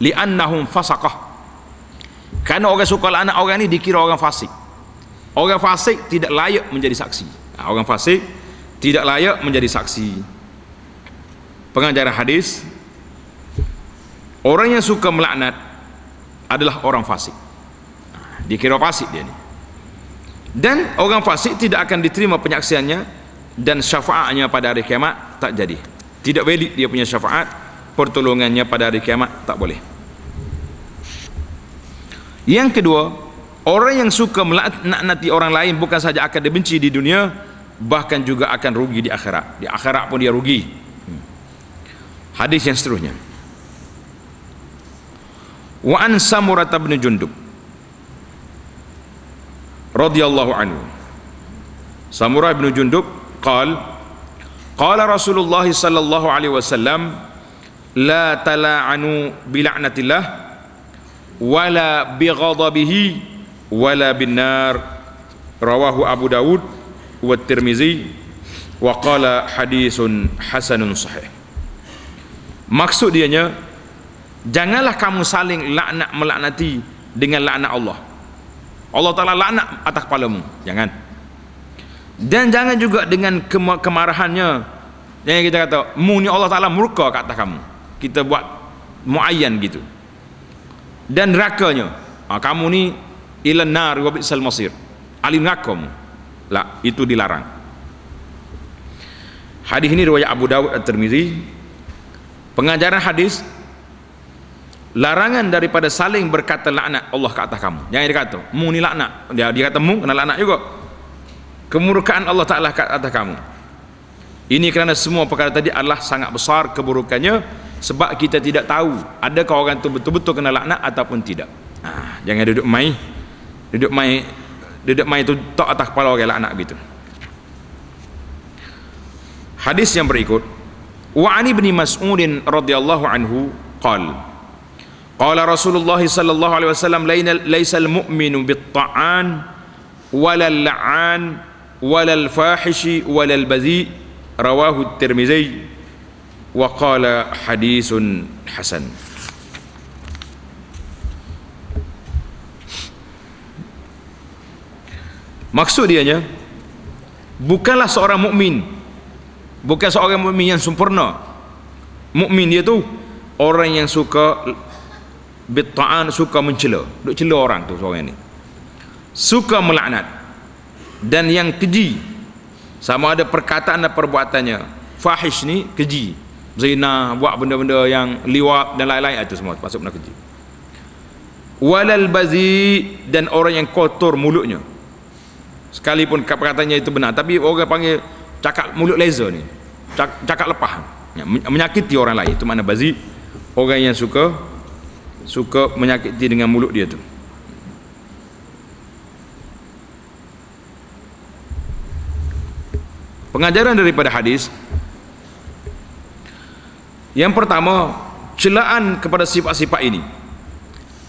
Li'annahum fasaqah. Kerana orang suka laknat orang ni dikira orang fasik. Orang fasik tidak layak menjadi saksi. Orang fasik tidak layak menjadi saksi. Pengajaran hadis, orang yang suka melaknat adalah orang fasik. Dikira fasik dia ni. Dan orang fasik tidak akan diterima penyaksiannya dan syafaatnya pada hari kiamat tak jadi. Tidak valid dia punya syafaat, pertolongannya pada hari kiamat tak boleh. Yang kedua, orang yang suka melaknati orang lain bukan saja akan dibenci di dunia, bahkan juga akan rugi di akhirat. Di akhirat pun dia rugi. Hadis yang seterusnya. Wa an Samurah bin Jundub radhiyallahu anhu. Samurah bin Jundub qala Rasulullah sallallahu alaihi wasallam la tala'anu bila'natillah wala bighadabihi wala binnar, rawahu Abu Dawud wa Tirmizi wa qala hadisun hasanun sahih. Maksud dianya, janganlah kamu saling laknat melaknati dengan laknat Allah. Allah Ta'ala laknat atas kepalamu, jangan. Dan jangan juga dengan kemarahannya, yang kita kata ni Allah Ta'ala murka ke atas kamu, kita buat muayyan gitu. Dan nerakanya, kamu ni ilan nar wa bi'sal masir, ahli nerakamu lah, itu dilarang. Hadis ini riwayat Abu Dawud At-Tirmizi. Pengajaran hadis, larangan daripada saling berkata laknat Allah ke atas kamu. Jangan dia kata mu ni laknat, dia kata mu kena laknat juga. Kemurkaan Allah Ta'ala ke atas kamu. Ini kerana semua perkara tadi adalah sangat besar keburukannya, sebab kita tidak tahu adakah orang itu betul-betul kena laknat ataupun tidak. Jangan duduk mai itu tak atas kepala orang laknat gitu. Hadis yang berikut, wa ani ibn Mas'ud radhiyallahu anhu qala Rasulullah sallallahu alaihi wasallam laisal mu'minu bit-ta'an walal la'an walal fahishi walal bazi, rawahu Tirmizi wa qala hadisun hasan. Maksud dianya, bukanlah seorang mukmin, bukan seorang mukmin yang sempurna. Mukmin dia tu orang yang suka bitta'an, suka mencela, duk cela orang tu, seorang ni suka melaknat, dan yang keji, sama ada perkataan dan perbuatannya. Fahish ni keji, zina, buat benda-benda yang liwat dan lain-lain, itu semua masuk benda keji. Walal bazi, dan orang yang kotor mulutnya, sekalipun perkataannya itu benar, tapi orang panggil cakap mulut laser ni, cakap lepah, menyakiti orang lain, itu makna bazi. Orang yang suka menyakiti dengan mulut dia tu. Pengajaran daripada hadis yang pertama, celaan kepada sifat-sifat ini,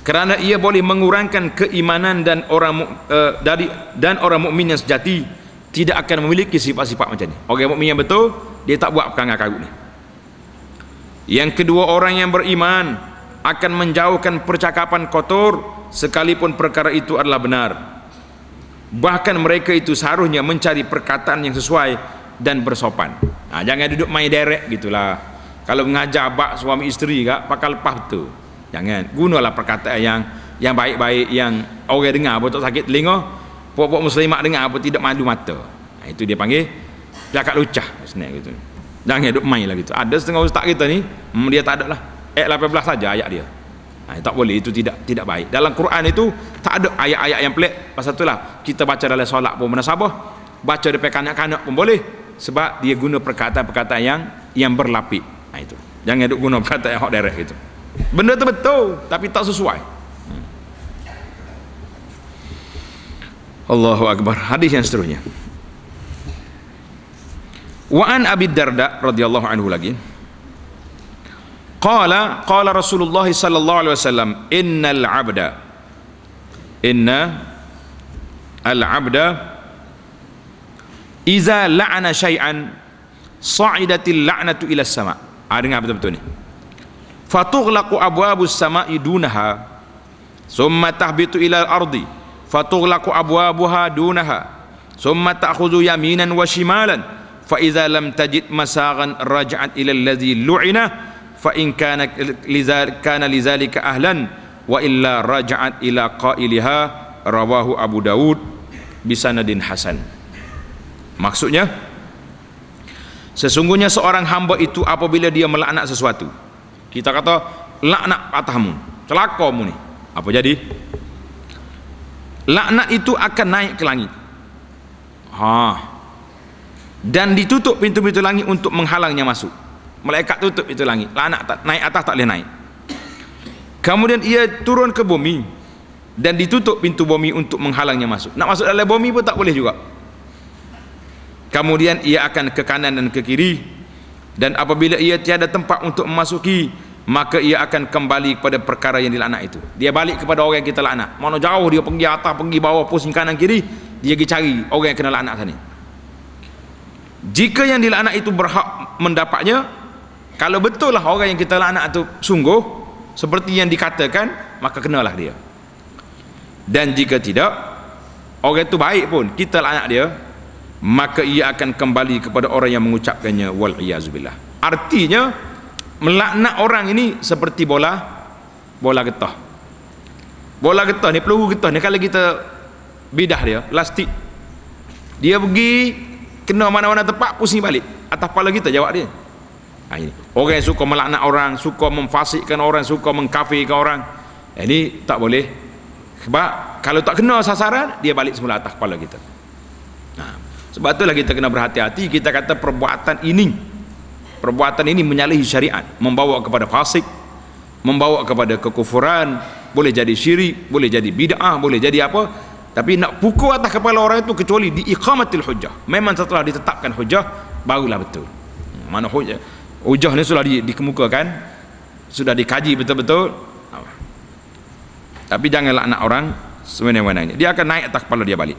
kerana ia boleh mengurangkan keimanan, dan orang mukmin yang sejati tidak akan memiliki sifat-sifat macam ni. Orang mukmin yang betul, dia tak buat perkara karut ni. Yang kedua, orang yang beriman akan menjauhkan percakapan kotor sekalipun perkara itu adalah benar. Bahkan mereka itu seharusnya mencari perkataan yang sesuai dan bersopan. Jangan duduk main direct gitulah. Kalau mengajar bab suami isteri kak, pakai lepas betul. Jangan, gunalah perkataan yang baik-baik, yang orang dengar pun tak sakit telinga, puak-puak muslimat dengar pun tidak malu mata. Itu dia panggil cakap lucah senang gitu. Jangan duduk main lah gitu. Ada setengah ustaz kita ni, dia tak ada lah, ayat 18 saja ayat dia. Tak boleh, itu tidak baik. Dalam Quran itu tak ada ayat-ayat yang pelik. Pasal itulah kita baca dalam solat pun munasabah, baca depan kanak-kanak pun boleh, sebab dia guna perkataan-perkataan yang berlapik. Itu jangan duk guna perkataan yang hot direct itu. Benda tu betul tapi tak sesuai. Allahu Akbar. Hadis yang seterusnya, wa an Abi Darda radhiyallahu anhu lagi, qala Rasulullah sallallahu alaihi wasallam, inna al-'abda iza la'ana syai'an sa'idatil la'natu ila sama'. Dengar betul-betul ni. Fatughlaqu abwabus sama'i dunaha summa tahbitu ila al-ardi fatughlaqu abwabuha dunaha summa ta'khudhu yaminan wa shimalan fa idza lam tajid masaghan raja'at ila allazi lu'ina fa in kana lizalika ahlan wa illa raja'at ila qailiha, rawahu Abu Dawud bisanadin hasan. Maksudnya, sesungguhnya seorang hamba itu apabila dia melaknat sesuatu, kita kata laknat atasmu, celakamu ni, apa jadi? Laknat itu akan naik ke langit, dan ditutup pintu-pintu langit untuk menghalangnya masuk. Malaikat tutup itu langit. Laknat tak naik atas, tak boleh naik. Kemudian ia turun ke bumi dan ditutup pintu bumi untuk menghalangnya masuk. Nak masuk dalam bumi pun tak boleh juga. Kemudian ia akan ke kanan dan ke kiri, dan apabila ia tiada tempat untuk memasuki, maka ia akan kembali kepada perkara yang dilaknat itu. Dia balik kepada orang yang kita laknat. Mana jauh dia pergi atas, pergi bawah, pusing kanan kiri, dia pergi cari orang yang kena laknat sana. Jika yang dilaknat itu berhak mendapatnya, kalau betul lah orang yang kita laknat itu sungguh seperti yang dikatakan, maka kenalah dia. Dan jika tidak, orang itu baik pun kita laknat dia, maka ia akan kembali kepada orang yang mengucapkannya, wal iyazubillah. Artinya melaknat orang ini seperti bola getah. Bola getah ni, peluru getah ni, kalau kita bidah dia plastik, dia pergi kena mana-mana tempat, pusing balik atas kepala kita jawab dia. Ini orang yang suka melaknat orang, suka memfasikkan orang, suka mengkafirkan orang, ini tak boleh. Sebab kalau tak kena sasaran, dia balik semula atas kepala kita. Sebab itulah kita kena berhati-hati. Kita kata perbuatan ini menyalahi syariat, membawa kepada fasik, membawa kepada kekufuran, boleh jadi syirik, boleh jadi bid'ah, boleh jadi apa. Tapi nak pukul atas kepala orang itu kecuali di iqamatil hujjah. Memang setelah ditetapkan hujjah, barulah betul. Mana hujjah ni sudah dikemukakan, sudah dikaji betul-betul. Tapi jangan laknat orang semena-menanya, dia akan naik atas kepala dia balik.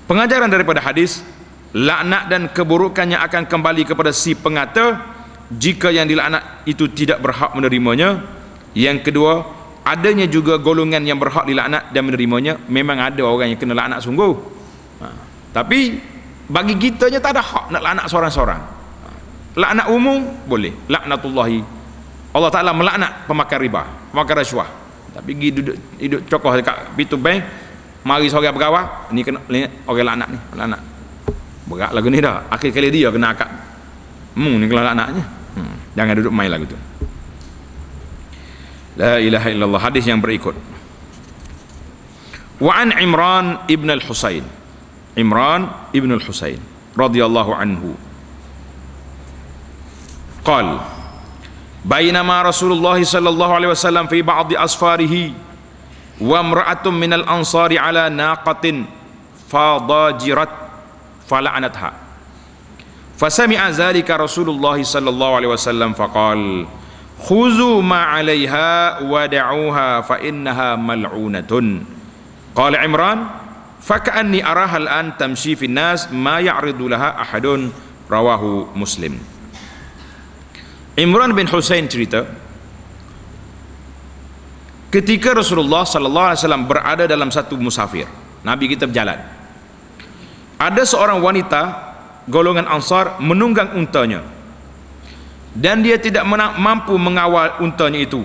Pengajaran daripada hadis, laknat dan keburukannya akan kembali kepada si pengata jika yang dilaknat itu tidak berhak menerimanya. Yang kedua, adanya juga golongan yang berhak dilaknat dan menerimanya. Memang ada orang yang kena laknat sungguh, tapi bagi kitanya tak ada hak nak laknat seorang-seorang. Laknat umum boleh, laknatullahi, Allah Ta'ala melaknat pemakan riba, pemakan rasuah. Tapi pergi duduk cokoh dekat pintu bank, mari seorang bergawah, ni kena orang laknat ni, laknat. Berat lagu ni dah. Akhir kali dia kena akad. Ni kalau laknatnya. Jangan duduk main lagu tu. La ilaha illallah. Hadis yang berikut. Wa an Imran ibn al-Husain. Imran ibn al-Husain radhiyallahu anhu. Qal bainama Rasulullah sallallahu alaihi wasallam fi ba'd asfarihi wa imra'atun minal ansari ala naqatin fadajirat fala'anatha fasami'a dhalika Rasulullah sallallahu alaihi wasallam faqal khuzu ma 'alayha wa da'uha fa innaha mal'unatun. Qala Imran faka'anni araha al-an tamshi fi an-nas ma ya'ridu laha ahadun. Rawahu Muslim. Imran bin Husain cerita, ketika Rasulullah sallallahu alaihi wasallam berada dalam satu musafir, Nabi kita berjalan, ada seorang wanita golongan Ansar menunggang untanya, dan dia tidak mampu mengawal untanya itu.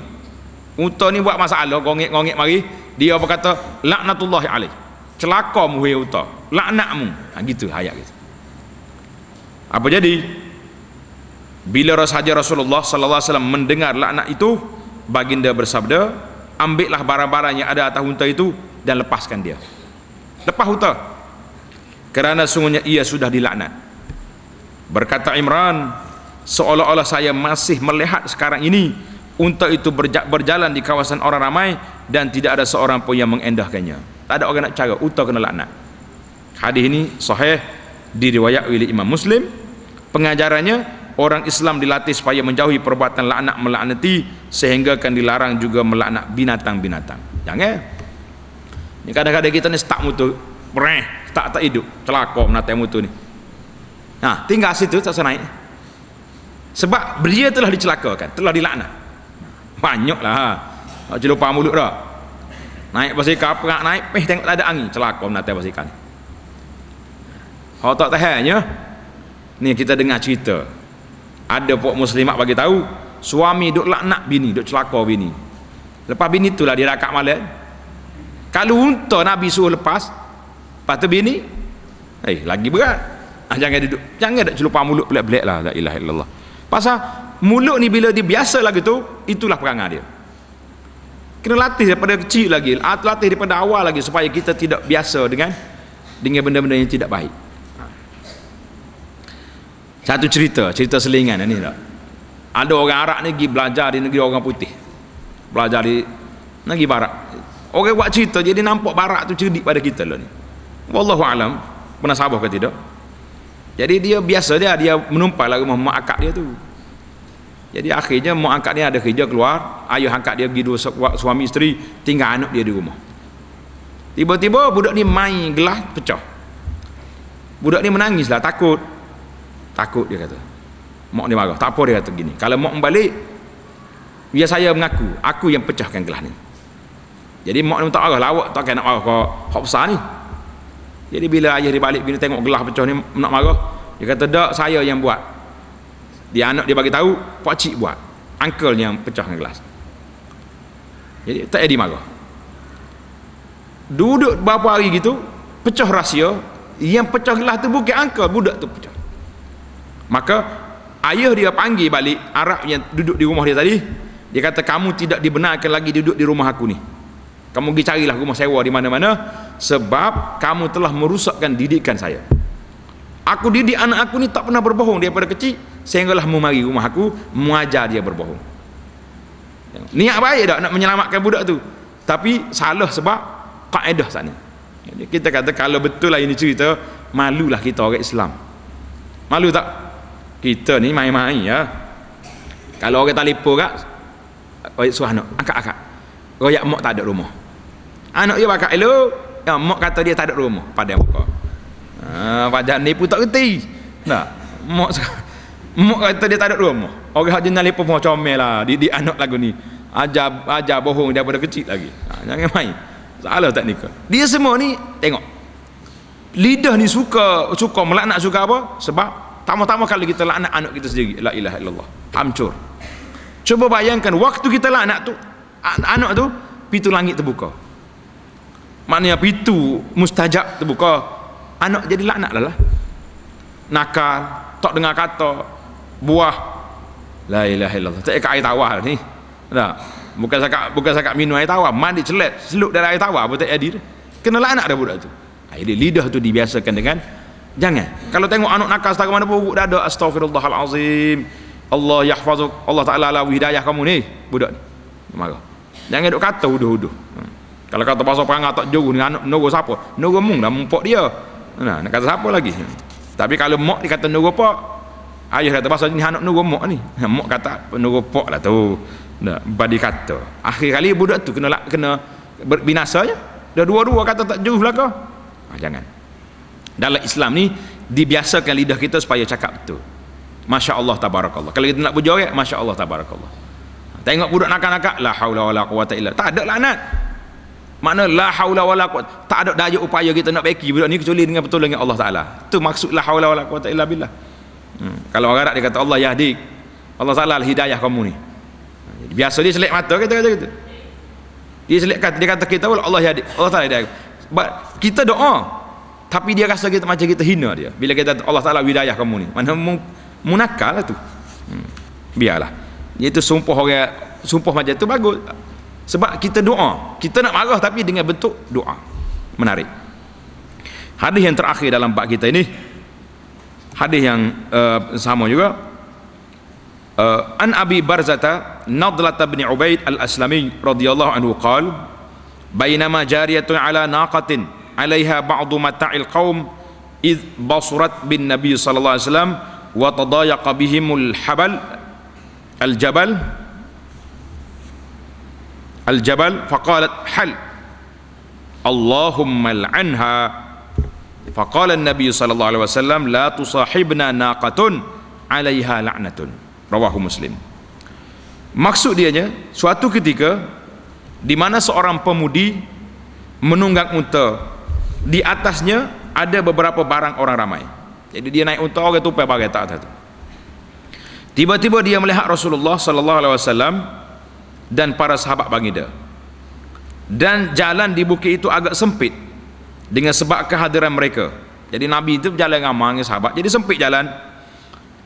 Unta ni buat masalah, gongek-gongek mari, dia berkata laknatullahi alaih, celakamu wahai unta, laknatmu. Gitu ayat gitu. Apa jadi? Bila sahaja Rasulullah sallallahu alaihi wasallam mendengar laknat itu, baginda bersabda, ambillah barang-barang yang ada atas unta itu dan lepaskan dia. Lepas unta, kerana sungguhnya ia sudah dilaknat. Berkata Imran, seolah-olah saya masih melihat sekarang ini unta itu berjalan di kawasan orang ramai dan tidak ada seorang pun yang mengendahkannya. Tak ada orang nak cara, unta kena laknat. Hadis ini sahih, diriwayatkan oleh Imam Muslim. Pengajarannya, orang Islam dilatih supaya menjauhi perbuatan laknat melaknati, sehingga akan dilarang juga melaknat binatang-binatang. Jangan. Ni kadang-kadang kita ni stuck motor, tak hidup, celaka menatai motor ni. Tinggal situ tak usah naik. Sebab dia telah dicelakakan, telah dilaknat. Banyaklah. Celupa mulut dah. Naik basikal, perak naik, tengok tak ada angin, celaka menatai basikal ni. Kalau tak tahannya, ni kita dengar cerita. Ada puak muslimat bagi tahu, suami duk laknat bini, duk celaka bini. Lepas bini itulah dia rakak malam. Kalau unta Nabi suruh lepas tu bini, lagi berat. Jangan dak celupa mulut pelik-pelik lah. La ilaha illallah. Pasal mulut ni bila dia biasa lagi tu, itulah perangai dia. Kena latih daripada kecil lagi, latih daripada awal lagi, supaya kita tidak biasa dengan benda-benda yang tidak baik. Satu cerita selingan ni tak. Ada orang Arab ni pergi belajar di negeri orang putih, belajar di negeri barat. Orang buat cerita, jadi nampak barat tu cerdik pada kita lah ni. Wallahu alam, pernah sabar ke tidak. Jadi dia biasa dia menumpang lah rumah mak akak dia tu. Jadi akhirnya mak angkat dia ada kerja keluar, ayah angkat dia pergi dua suami isteri, tinggal anak dia di rumah. Tiba-tiba budak ni main gelas pecah. Budak ni menangis lah, takut dia kata. Mak dia marah, tak apa dia kata gini, kalau mak balik biar saya mengaku aku yang pecahkan gelas ni. Jadi mak ni tak marah, lawak tak nak marah kau hak besar ni. Jadi bila ayah dia balik begini tengok gelas pecah ni nak marah, dia kata tak, saya yang buat. Dia anak dia bagi tahu pak cik buat, uncle yang pecahkan gelas. Jadi tak jadi marah. Duduk beberapa hari gitu, pecah rahsia, yang pecah gelas tu bukan uncle, budak tu pecah. Maka ayah dia panggil balik Arab yang duduk di rumah dia tadi. Dia kata kamu tidak dibenarkan lagi duduk di rumah aku ni. Kamu pergi carilah rumah sewa di mana-mana, sebab kamu telah merusakkan didikan saya. Aku didik anak aku ni tak pernah berbohong daripada kecil, sehinggalah memari rumah aku mengajar dia berbohong. Niat baik tak nak menyelamatkan budak tu, tapi salah sebab kaedah sana. Jadi kita kata kalau betul lah ini cerita, malulah kita orang Islam. Malu tak? Kita ni main-main ya. Kalau orang telefon kat, suruh anak, angkat. Royak mak tak ada rumah. Anak dia bakal hello, ya, mak kata dia tak ada rumah, pada muka. Pada ni pun tak reti. Tak. Mak kata dia tak ada rumah. Orang hak jenal lepo pun comel lah di anak lagu ni. Ajar bohong daripada kecil lagi. Jangan main. Salah tak nikah. Dia semua ni tengok. Lidah ni suka melaknat, suka apa? Sebab tama-tama kalau kita laknat anak kita sendiri, la ilaha illallah, hancur. Cuba bayangkan waktu kita laknat tu anak tu, pintu langit terbuka. Maknanya pintu mustajab terbuka. Anak jadi laknat lah. Nakal, tak dengar kata, buah, la ilaha illallah. Tak ikat air tawar ni. Tak. Bukan sakat minum air tawar, mandi celet, seluk dari air tawar pun tak jadi. Kena laknat dah budak tu. Jadi lidah tu dibiasakan dengan jangan. Kalau tengok anak nakal setara mana pun dah ada astaghfirullahalazim. Allah yahfazuk, Allah Taala la hidayah kamu ni, budak ni. Marah. Jangan duk kata uduh-uduh. Kalau kata pasal perangai tak jauh dengan anak nogo siapa? Nogo mung dah mumpok dia. Nah, nak kata siapa lagi? Tapi kalau mak dikata nogo pak, ayah kata pasal ni anak nogo mak ni. Mak kata nogo pak lah tu. Nah, badi kata. Akhir kali budak tu kena binasa je. Dah dua-dua kata tak jauh belaka. Jangan. Dalam Islam ni dibiasakan lidah kita supaya cakap betul. Masya Allah tabarakallah. Kalau kita nak puja orang, Masya Allah tabarakallah. Tengok budak nakal-nakal, la haula wala quwata illa. Tak ada laknat. Makna la haula wala quwata, tak ada daya upaya kita nak baiki budak ni kecuali dengan pertolongan Allah Taala. Itu maksud la haula wala quwata illa billah. Kalau orang Arab dia kata Allah yahdik, Allah Taala hidayah kamu ni. Biasa dia selek mata kita kata gitu. Dia kata kita Allah yahdik, Allah Taala hidayah. Kita doa, tapi dia rasa kita macam kita hina dia. Bila kita Allah Taala hidayah kamu ni, mana munakal lah tu. Biarlah. Iaitu sumpah macam tu bagus. Sebab kita doa, kita nak marah tapi dengan bentuk doa. Menarik. Hadis yang terakhir dalam bab kita ini, hadis yang sama juga. An Abi Barzata Nadlah bin Ubaid al-Aslami radhiyallahu anhu qala bainama jariyatun ala naqatin 'alaiha ba'du mata'il qaum id basurat bin Nabi sallallahu alaihi wasallam wa tadayaqa bihimul الجبل فقالت حل اللهم لعنها فقال النبي صلى الله عليه وسلم لا تصاحبنا ناقة عليها لعنة رواه مسلم. Maksud dianya, suatu ketika di mana seorang pemudi menunggang unta, di atasnya ada beberapa barang orang ramai. Jadi dia naik unta, orang tupai bagai tak tu. Tiba-tiba dia melihat Rasulullah sallallahu alaihi wasallam dan para sahabat baginda, dan jalan di bukit itu agak sempit dengan sebab kehadiran mereka. Jadi Nabi itu berjalan ramai dengan sahabat, jadi sempit jalan.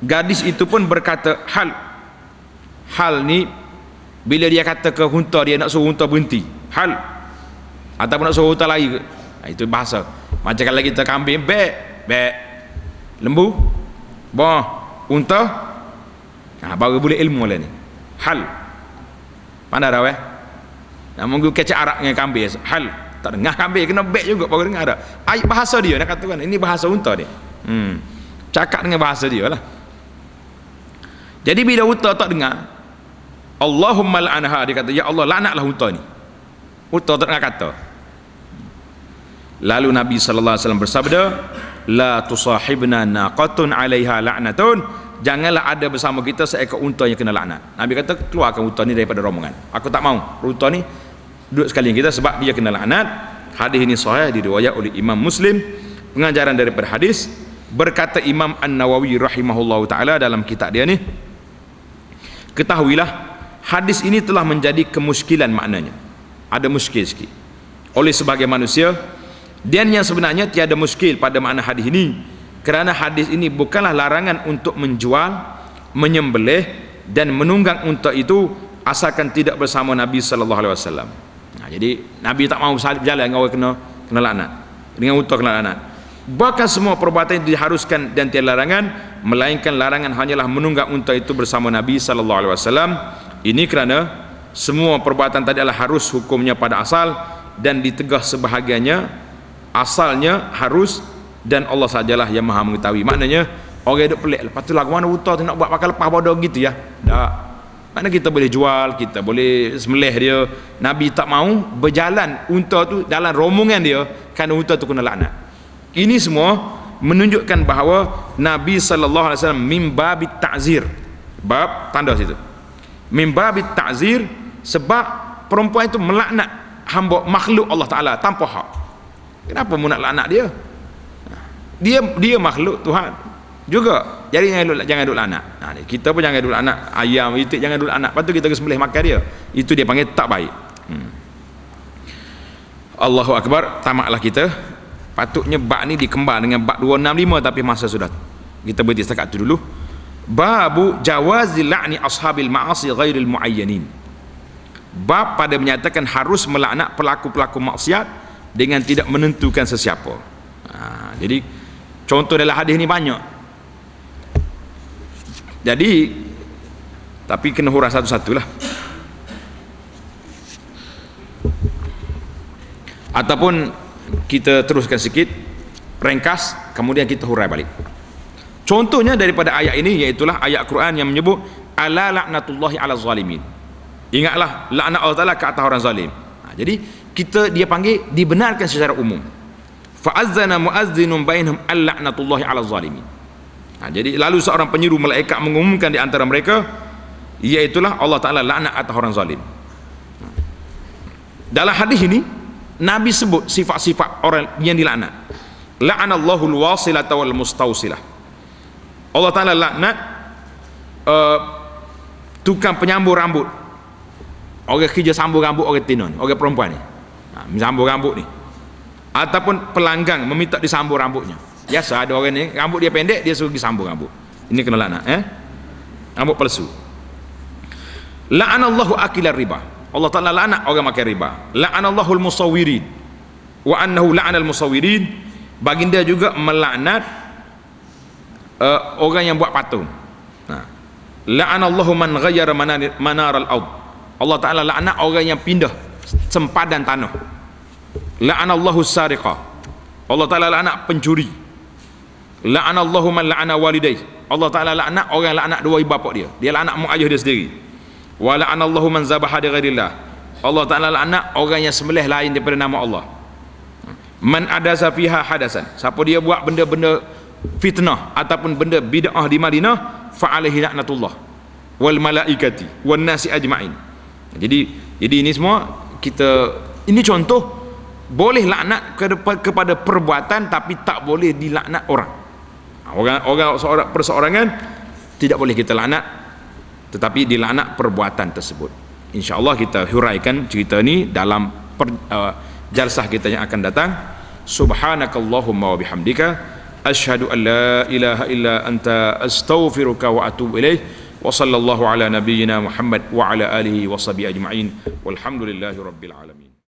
Gadis itu pun berkata hal ni, bila dia kata ke unta, dia nak suruh unta berhenti, hal, ataupun nak suruh unta lari, itu bahasa macam kalau kita kambing bek lembu unta, Baru boleh ilmu lah ni. Hal. Pandai dah weh. Nak munggu kecak arak dengan kambing. Hal. Tak dengar kambing kena beg juga baru dengar dah. Ayat bahasa dia nak katakan ini bahasa unta dia. Cakap dengan bahasa dia lah. Jadi bila unta tak dengar, Allahumma la'anha, dia kata ya Allah laknatlah unta ni. Unta tak dengar kata. Lalu Nabi sallallahu alaihi wasallam bersabda, la tusahibna naqatun 'alaiha la'natun. Janganlah ada bersama kita seekor unta yang kena laknat. Nabi kata keluarkan unta ni daripada rombongan. Aku tak mau unta ni duduk sekali kita sebab dia kena laknat. Hadis ini sahih diriwayat oleh Imam Muslim. Pengajaran daripada hadis, berkata Imam An-Nawawi rahimahullahu taala dalam kitab dia ni, ketahuilah hadis ini telah menjadi kemuskilan maknanya. Ada muskil sikit oleh sebagai manusia, dan yang sebenarnya tiada muskil pada makna hadis ini, kerana hadis ini bukanlah larangan untuk menjual, menyembelih dan menunggang unta itu asalkan tidak bersama Nabi sallallahu alaihi wasallam. Jadi Nabi tak mau berjalan dengan orang kena laknat, dengan unta kena laknat. Bahkan semua perbuatan itu diharuskan dan tiada larangan, melainkan larangan hanyalah menunggang unta itu bersama Nabi sallallahu alaihi wasallam. Ini kerana semua perbuatan tadi adalah harus hukumnya pada asal, dan ditegah sebahagiannya asalnya harus, dan Allah sajalah yang maha mengetahui. Maknanya orang hidup pelik, lepas tu lagu mana unta tu nak buat pakai lepas bodoh gitu ya. Tak. Mana kita boleh jual, kita boleh sembelih dia. Nabi tak mau berjalan unta tu dalam rombongan dia kerana unta tu kena laknat. Ini semua menunjukkan bahawa Nabi sallallahu alaihi wasallam mim babit ta'zir. Bab tanda situ. Mim babit ta'zir, sebab perempuan itu melaknat hamba makhluk Allah Taala tanpa hak. Kenapa mu nak laknat dia? Dia makhluk Tuhan juga. Jadi jangan duduk laknat. Kita pun jangan duduk laknat ayam, itik jangan duduk laknat. Lepas tu kita sembelih makan dia. Itu dia panggil tak baik. Allahu Akbar. Tamatlah kita. Patutnya bab ni dikembang dengan bab 265, tapi masa sudah. Kita berhenti setakat tu dulu. Babu jawazil la'ni ashabil ma'asi ghairil muayyanin. Bab pada menyatakan harus melaknat pelaku-pelaku maksiat dengan tidak menentukan sesiapa. Jadi contoh dalam hadis ni banyak. Jadi tapi kena hurah satu-satulah. Ataupun kita teruskan sikit, ringkas, kemudian kita hurai balik. Contohnya daripada ayat ini, iaitulah ayat Quran yang menyebut ala laknatullahi ala zalimin. Ingatlah laknat Allah Taala ke atas orang zalim. Jadi dia panggil dibenarkan secara umum. Fa'azzana muazzinun bainhum al-la'natullahi 'ala zalimin. Jadi lalu seorang penyeru malaikat mengumumkan di antara mereka, iaitulah Allah Taala laknat atas orang zalim. Dalam hadis ini Nabi sebut sifat-sifat orang yang dilaknat. La'anallahu al-wasilata wal mustawsilah. Allah Taala laknat tukang penyambung rambut. Orang kerja sambung rambut orang tino ni, orang perempuan ni. Sambung rambut ni. Ataupun pelanggang meminta disambung rambutnya. Biasa ada orang ni rambut dia pendek, dia suruh disambung rambut. Ini kena laknat, rambut palsu. La'anallahu akilar riba. Allah Taala laknat orang makan riba. La'anallahul musawwirin wa annahu la'anal musawwirin. Baginda juga melaknat orang yang buat patung. La'anallahu man ghayyara manaral ard. Allah Taala laknat orang yang pindah sempadan tanah. La'anallahu sariqah. Allah Taala laknat pencuri. La'anallahu man la'ana walidayh. Allah Taala laknat orang laknat dua ibu bapa dia. Dia laknat mak ayah dia sendiri. Wa la'anallahu man zabaha li ghairillah. Allah Taala laknat orang yang sembelih lain daripada nama Allah. Man adasa fiha hadasan. Siapa dia buat benda-benda fitnah ataupun benda bid'ah di Madinah, fa alaihi la'natullah wal malaikati wan nasi ajma'in. Jadi ini semua ini contoh boleh laknat kepada perbuatan, tapi tak boleh dilaknat orang. Orang perseorangan tidak boleh kita laknat, tetapi dilaknat perbuatan tersebut. InsyaAllah kita huraikan cerita ni dalam jalsah kita yang akan datang. Subhanakallahumma wa bihamdika asyhadu an la ilaha illa anta astaghfiruka wa atubu ilaih. Wa sallallahu ala nabiyyina Muhammad wa ala alihi wa sahbihi ajma'in. Walhamdulillahi rabbil alamin.